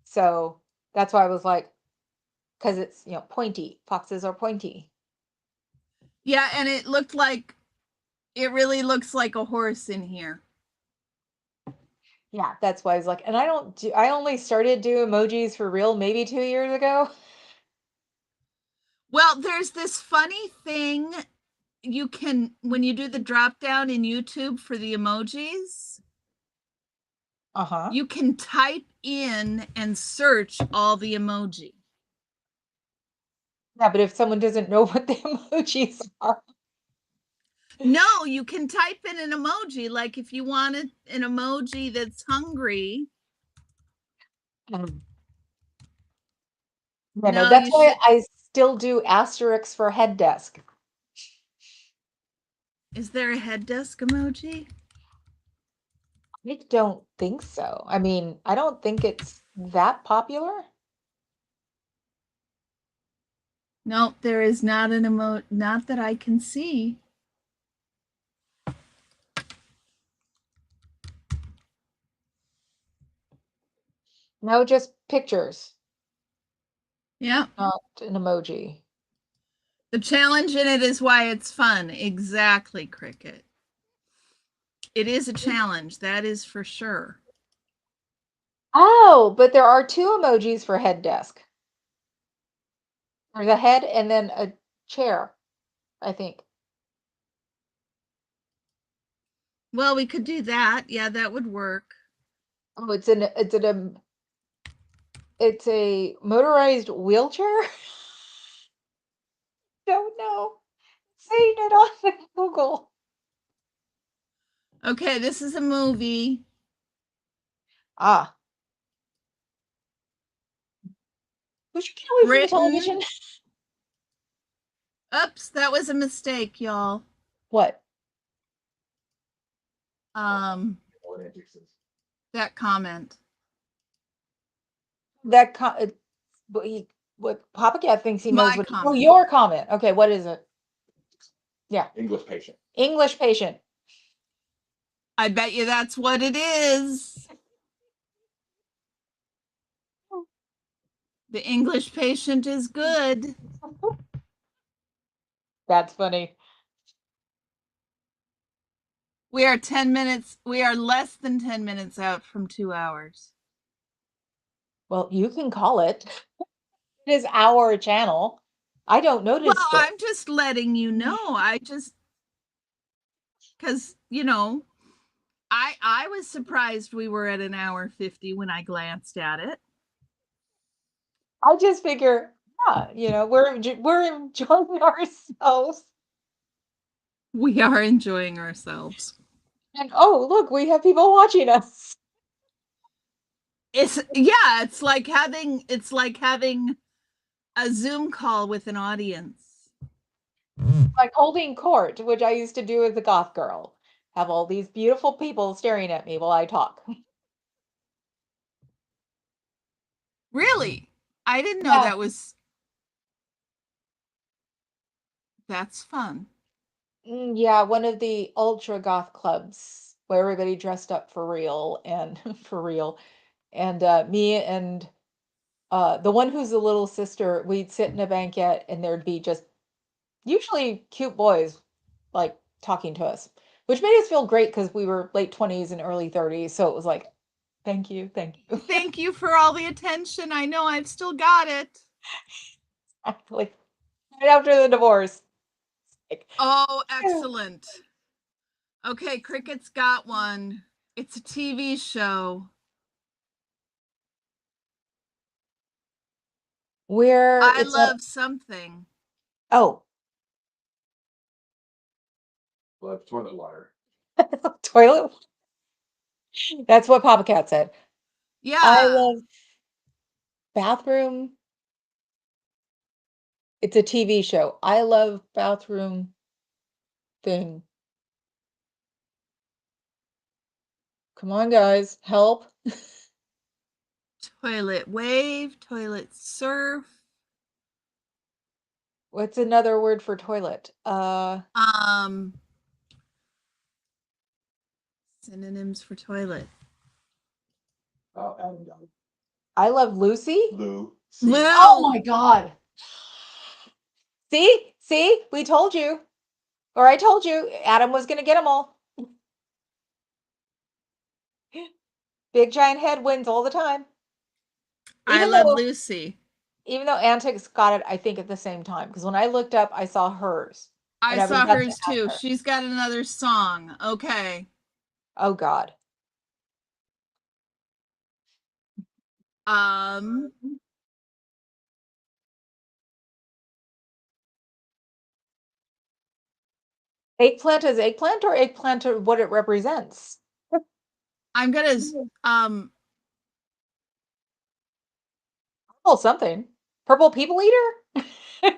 So that's why I was like, because it's, pointy. Foxes are pointy. Yeah, and it really looks like a horse in here. Yeah, that's why I was like, and I only started doing emojis for real maybe 2 years ago. Well, there's this funny thing you can, when you do the drop down in YouTube for the emojis, Uh-huh. you can type in and search all the emoji. Yeah, but if someone doesn't know what the emojis are. No, you can type in an emoji. Like if you wanted an emoji that's hungry. Yeah, no, No, that's you why should. I still do asterisks for head desk. Is there a head desk emoji? I don't think so. I mean, I don't think it's That popular? Nope, there is not an emote, not that I can see. No, just pictures, Yeah. not an emoji. The challenge in it is why it's fun. Exactly, Cricket. It is a challenge, that is for sure. Oh, but there are two emojis for head desk. There's a head and then a chair, I think. Well, we could do that. Yeah, that would work. Oh, it's a motorized wheelchair. Don't know. Saying it on Google. Okay, this is a movie. Ah, we should get away from the Written. television. Oops, that was a mistake, y'all. What? That comment. That what Papa Cat thinks he knows My what. Oh, comment. your comment. Okay, what is it? Yeah, English patient. English patient. I bet you that's what it is. The English patient is good. That's funny. We are 10 minutes, we are less than 10 minutes out from 2 hours. Well, you can call it. It is our channel. I don't Well, notice this. I'm just letting you know. Because, I was surprised we were at an hour 50 when I glanced at it. I just figure, yeah, we're enjoying ourselves. We are enjoying ourselves. And oh, look, we have people watching us. It's like having a Zoom call with an audience. Like holding court, which I used to do as a goth girl. Have all these beautiful people staring at me while I talk. Really? I didn't know Yeah. that's fun. Yeah, one of the ultra goth clubs where everybody dressed up for real and for real. And me and the one who's the little sister, we'd sit in a banquet and there'd be just usually cute boys like talking to us, which made us feel great because we were late 20s and early 30s. So it was like, thank you, thank you. Thank you for all the attention. I know I've still got it. Actually, right after the divorce. Like, Oh, excellent. Okay, Cricket's got one. It's a TV show. where I it's not, love something. oh, Well, that's toilet water. toilet. That's what Papa Cat said. I Yeah. love bathroom. It's a TV show. I love bathroom thing. Come on, guys, help. Toilet wave, toilet surf. What's another word for toilet? Um, Synonyms for toilet. Oh, and I love Lucy. Lou. Oh Lou. my God. See, we told you, or I told you, Adam was gonna get them all. Big giant head wins all the time. I Even love though, Lucy. even though Antics got it, I think at the same time. Because when I looked up, I saw hers, I and I was saw about to hers ask too. her. She's got another song. Okay. Oh God. Um, Eggplant is eggplant or eggplant or what it represents? I'm gonna um Oh, something. Purple people eater?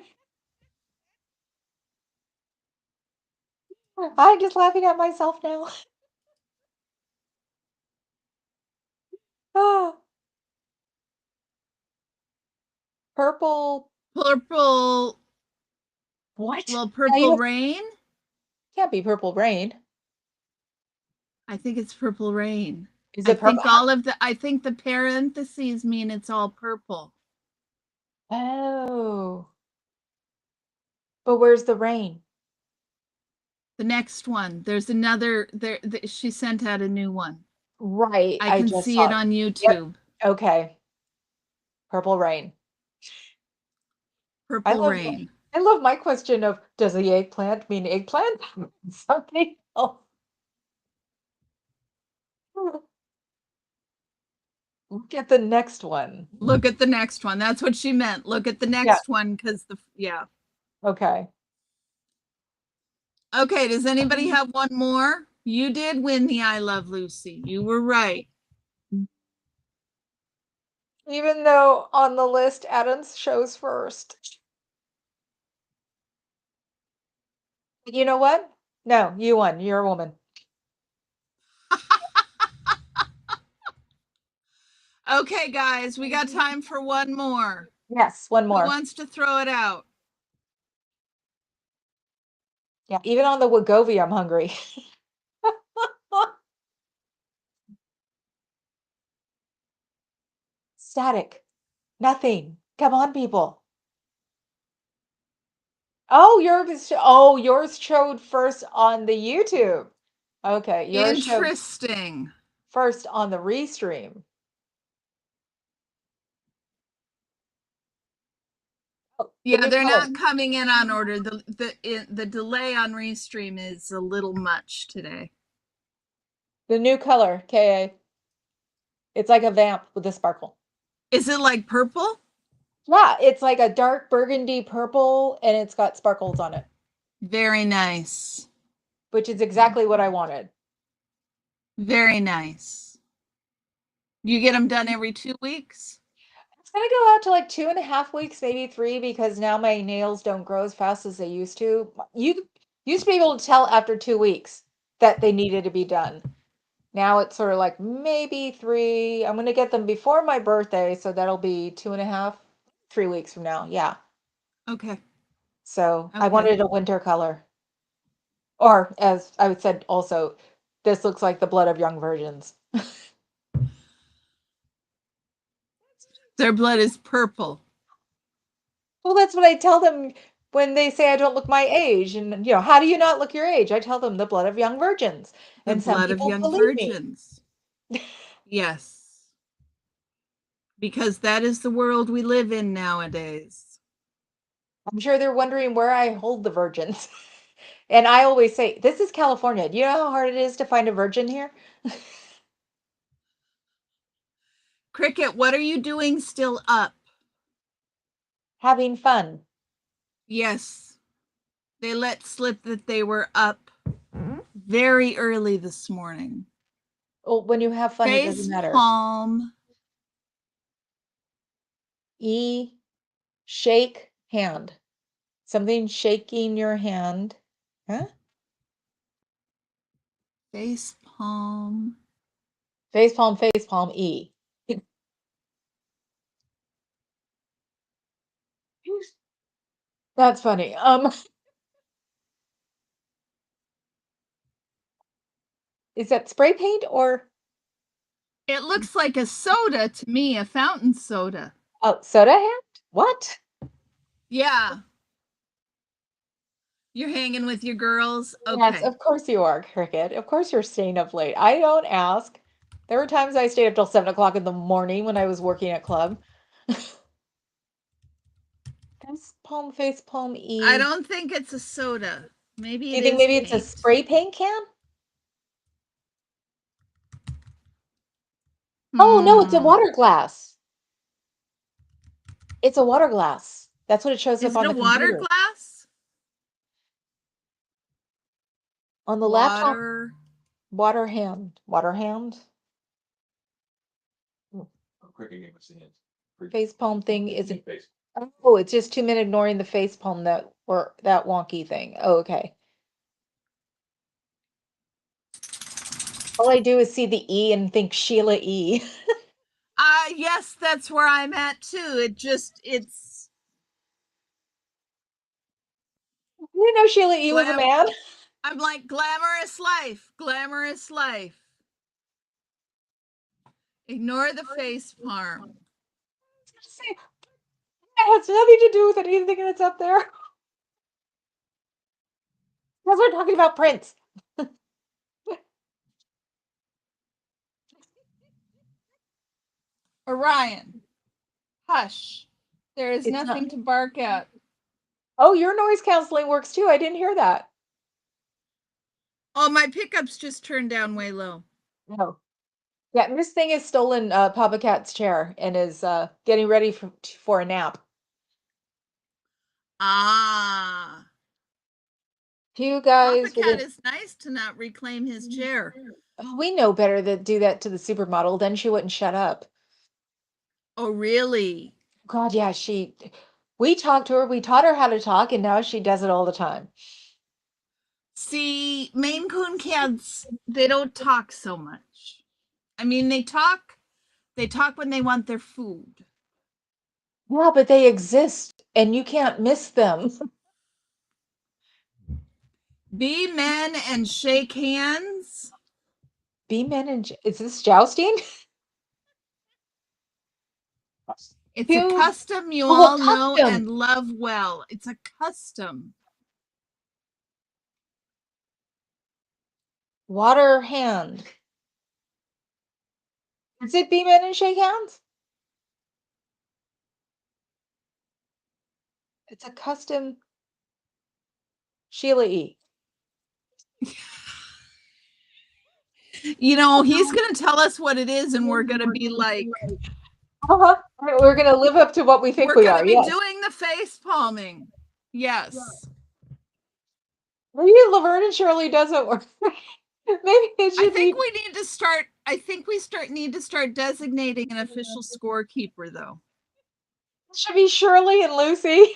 I'm just laughing at myself now. Ah. Purple. Purple, What? well, Now Purple Rain. can't be Purple Rain. I think it's Purple Rain. Is I it purple? think I think the parentheses mean it's all purple. Oh. But where's the rain? The next one, there's another she sent out a new one. Right. I I can just see saw it it. on Yep. YouTube. Okay. Purple Rain. I Purple love Rain. I love my question of does the eggplant mean eggplant? Something else. Look at the next one. Look at the next one. That's what she meant. Look at the Yeah. next one because yeah. Okay. Okay, does anybody have one more? You did win the I Love Lucy. You were right. Even though on the list Adam's shows first. You know what? No, you won. You're a woman. Okay, guys, we got time for one more. Yes, one Who more. wants to throw it out? Yeah, even on the Wegovy, I'm hungry. Static. Nothing. Come on, people. Oh, yours showed first on the YouTube. Okay, yours showed Interesting. first on the Restream. Oh, the Yeah, new they're color. not coming in on order. The delay on Restream is a little much today. The new color, KA. It's like a vamp with a sparkle. Is it like purple? Yeah, it's like a dark burgundy purple and it's got sparkles on it, Very nice. which is exactly what I wanted. Very nice. You get them done every 2 weeks? It's gonna go out to like 2.5 weeks, maybe 3, because now my nails don't grow as fast as they used to. You used to be able to tell after 2 weeks that they needed to be done. Now it's sort of like maybe 3. I'm gonna get them before my birthday, so that'll be 2.5, 3 weeks from now. Yeah. Okay. So I Okay. wanted a winter color. Or as I said also, this looks like the blood of young virgins. Their blood is purple. Well, that's what I tell them when they say I don't look my age. And, how do you not look your age? I tell them the blood of young virgins. The And some blood of people young believe me. virgins. Yes. Because that is the world we live in nowadays. I'm sure they're wondering where I hold the virgins. And I always say, this is California. Do you know how hard it is to find a virgin here? Cricket, what are you doing still up? Having fun. Yes. They let slip that they were up very early this morning. Well, when you have fun, it doesn't Face matter. palm. E, shake hand. Something shaking your hand. Huh? Face palm. Face palm, E. That's funny. Is that spray paint or It looks like a soda to me, a fountain soda. soda hand? What? Yeah. You're hanging with your girls? Yes, Okay. of course you are, Cricket. Of course you're staying up late. I don't ask. There were times I stayed up till 7 o'clock in the morning when I was working at club. Face palm, I E. don't think it's a soda. Maybe Do it you think is maybe it's a paint. spray paint can? Oh, no, it's a water glass. It's a water glass. That's what it shows Is up it on a the water computer. glass? On the laptop, Water. water hand. Water hand? Cricket game of scenes. Face palm thing isn't. Oh, it's just 2 men ignoring the face palm that wonky thing. Oh, okay. All I do is see the E and think Sheila E. Yes, that's where I'm at too. It's You know Sheila E. was a man. I'm like, glamorous life, glamorous life. Ignore the face palm. It has nothing to do with anything that's up there. Because we're talking about Prince. Orion, hush. There is It's nothing not. to bark at. Oh, your noise canceling works too. I didn't hear that. Oh, my pickups just turned down way low. No. Yeah, this thing has stolen Papa Cat's chair and is getting ready for a nap. Ah. You Papa guys Cat will. is nice to not reclaim his chair. Oh, we know better than do that to the supermodel. Then she wouldn't shut up. Oh, really? God, yeah, she. We talked to her. We taught her how to talk, and now she does it all the time. See, Maine Coon cats, they don't talk so much. I mean, they talk when they want their food. Yeah, but they exist, and you can't miss them. Be men and shake hands. Be men and is this jousting? It's a Huge. custom you Oh, all know custom and love well. It's a custom. water hand. Is it be men and shake hands? It's a custom Sheila E. You know, he's going to tell us what it is, and we're going to be like, Uh-huh. We're gonna live up to what we think we're we going are. to be Yes. doing the face palming. Yes. Maybe Laverne and Shirley doesn't work. Maybe it I should think be. we need to start. I think we need to start designating an official scorekeeper, though. It should be Shirley and Lucy.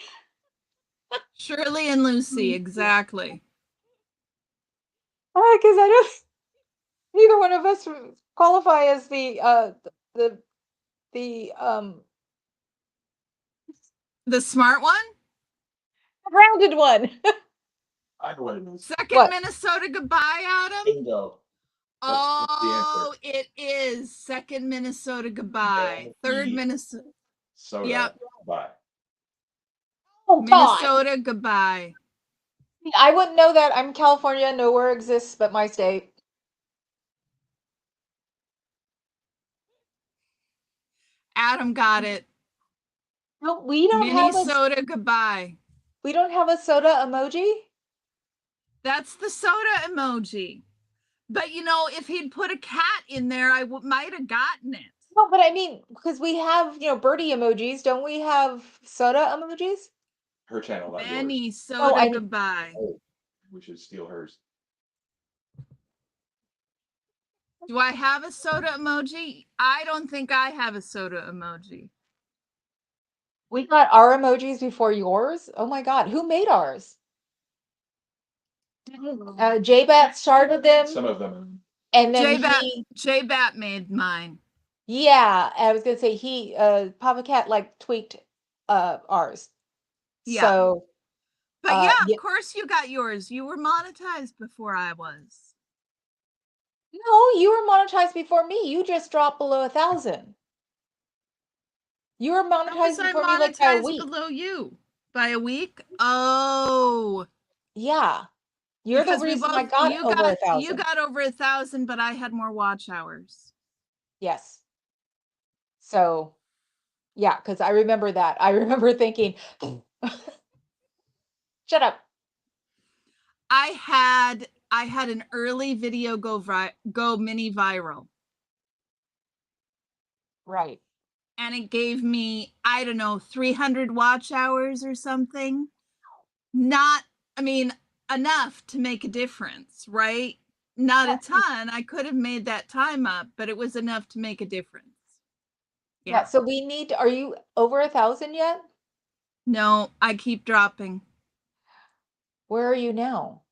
Shirley and Lucy, exactly. Because I don't. Neither one of us qualify as the the The smart one? rounded one. I know what it is. Second What? Minnesota goodbye, Adam? Bingo. That's the answer. Oh, it is second Minnesota goodbye. Third Minnesota. Soda. Yep. Bye. Oh God! Minnesota goodbye. I wouldn't know that. I'm California. Nowhere exists but my state. Adam got it. No, we don't have a Minnesota goodbye. we don't have a soda emoji. That's the soda emoji. But you know, if he'd put a cat in there, I might have gotten it. No, but I mean, because we have birdie emojis. Don't we have soda emojis? Her channel, not yours. Minnesota I goodbye. Oh, we should steal hers. Do I have a soda emoji? I don't think I have a soda emoji. we got our emojis before yours. Oh my God, who made ours? J-Bat started them, Some of them. and then he. J-Bat made mine. Yeah, I was gonna say he Papa Cat like tweaked ours. Yeah. So But yeah, yeah. of course you got yours. You were monetized before I was. No, you were monetized before me. You just dropped below 1,000. You were How was monetized I before me like by a monetized week. below you? By a week? Oh, Yeah. You're the because reason I got over you 1,000. got over 1,000, but I had more watch hours. Yes. So yeah, because I remember that. I remember thinking, shut up. I had an early video go mini viral, Right. and it gave me, I don't know, 300 watch hours or something. Not, I mean, enough to make a difference, right? Not a ton. I could have made that time up, but it was enough to make a difference. Yeah. Yeah. So we need, are you over 1,000 yet? No, I keep dropping. Where are you now?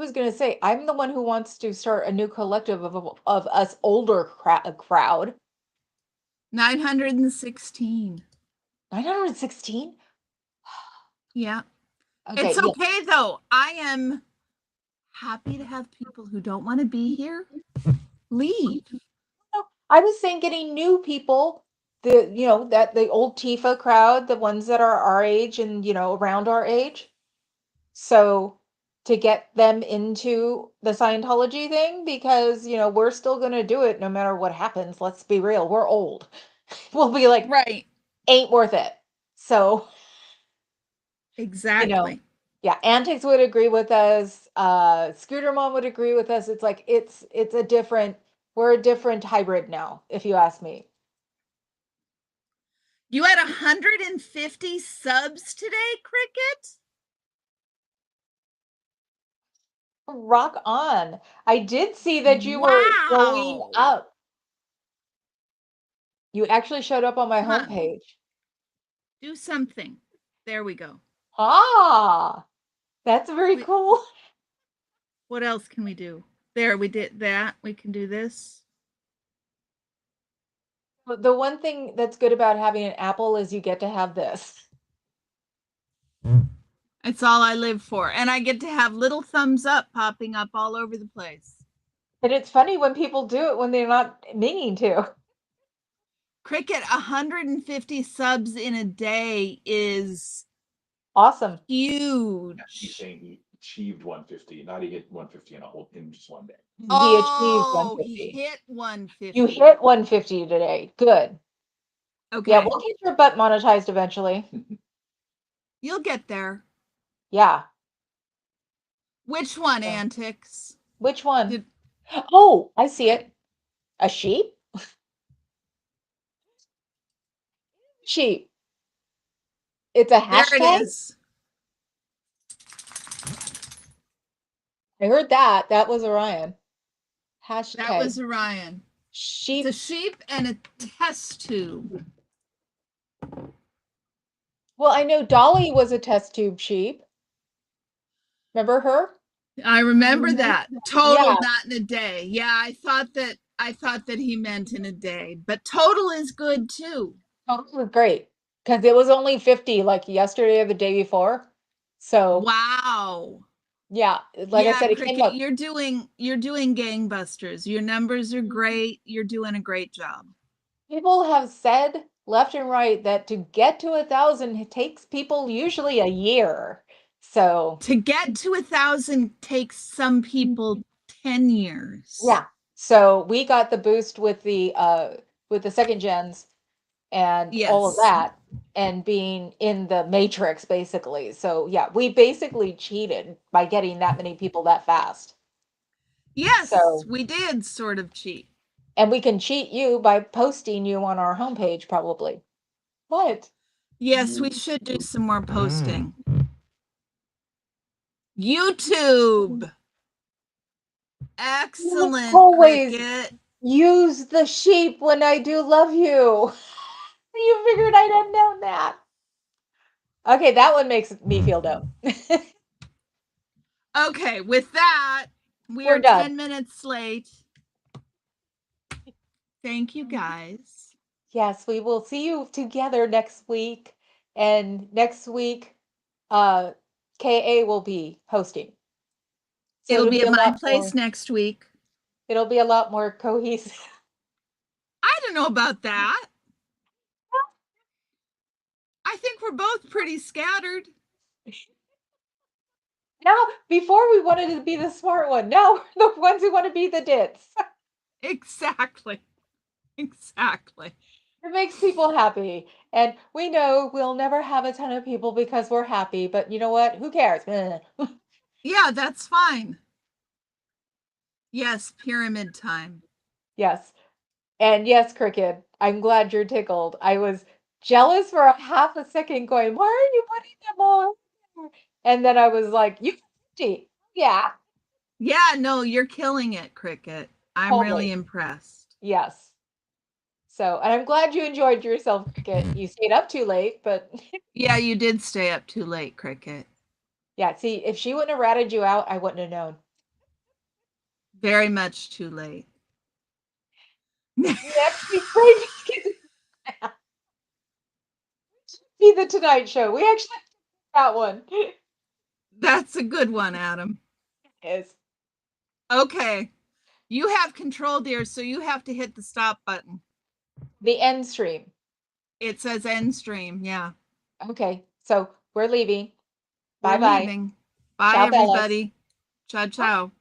was gonna say, I'm the one who wants to start a new collective of us older crowd. 916. 916? Yeah. Okay, It's yeah. okay though. I am happy to have people who don't want to be here leave. No, I was saying getting new people, that the old Tifa crowd, the ones that are our age and, around our age. So to get them into the Scientology thing, because, we're still going to do it no matter what happens. Let's be real. We're old. We'll be like, Right. ain't worth it. So, you know, Exactly. yeah, Antics would agree with us. Scooter Mom would agree with us. It's like, it's a different, we're a different hybrid now, if you ask me. You had 150 subs today, Cricket? Rock on. I did see that you were going Wow. up. You actually showed up on my Come on, homepage. do something. There we go. Ah, that's very Wait, cool. what else can we do? There, we did that. We can do this. But the one thing that's good about having an Apple is you get to have this. It's all I live for. And I get to have little thumbs up popping up all over the place. And it's funny when people do it when they're not meaning to. Cricket, 150 subs in a day is Awesome. He's huge. saying he achieved 150, not he hit 150 in just one day. He achieved Oh, he 150. hit 150. You hit 150 today. Good. Yeah, Okay. we'll get your butt monetized eventually. You'll get there. Yeah. Which one, Yeah. Antics? Which one? Did, Oh, I see it. A sheep? Sheep. It's a there it hashtag? is. I heard that. That was Orion. That Hashtag was Orion. sheep. It's a sheep and a test tube. Well, I know Dolly was a test tube sheep. Remember her? I remember that. Total, Yeah, not in a day. Yeah, I thought that he meant in a day, but total is good too. total was great because it was only 50 like yesterday or the day before. So Wow. yeah, like I Yeah, said, it came Cricket, up. you're doing gangbusters. Your numbers are great. You're doing a great job. People have said left and right that to get to 1,000 it takes people usually a year. So To get to 1,000 takes some people 10 years. yeah, so we got the boost with the second gens and all of Yes. that and being in the matrix basically. So yeah, we basically cheated by getting that many people that fast. Yes, So, we did sort of cheat. and we can cheat you by posting you on our homepage probably. What? Yes, we should do some more posting. YouTube. You Excellent, always Cricket. use the sheep when I do love you. You figured I'd have known that. Okay, that one makes me feel dumb. Okay, with that, we We're are done. 10 minutes late. Thank you guys. Yes, we will see you together next week. And next week, KA will be hosting. So It'll it'll be be at a my lot place more, next week. it'll be a lot more cohesive. I don't know about that. I think we're both pretty scattered. Now, before we wanted to be the smart one. Now we're the ones who want to be the dits. Exactly. Exactly. It makes people happy. And we know we'll never have a ton of people because we're happy, but you know what? Who cares? Yeah, that's fine. Yes, pyramid time. Yes. And yes, Cricket, I'm glad you're tickled. I was jealous for a half a second, going, why are you putting them all there? And then I was like, you 50. Yeah, Yeah, no, you're killing it, Cricket. I'm really totally. impressed. Yes. So, and I'm glad you enjoyed yourself, Cricket. You stayed up too late, but Yeah, you did stay up too late, Cricket. yeah, see, if she wouldn't have ratted you out, I wouldn't have known. Very much too late. Next week, Brady be the Tonight Show. We actually got one. That's a good one, Adam. Is Okay. You have control, dear, so you have to hit the stop button. the end stream. It says end stream. Yeah. Okay, so we're leaving. We're Bye bye. leaving. Bye, Ciao, Bellas. everybody. Ciao, ciao.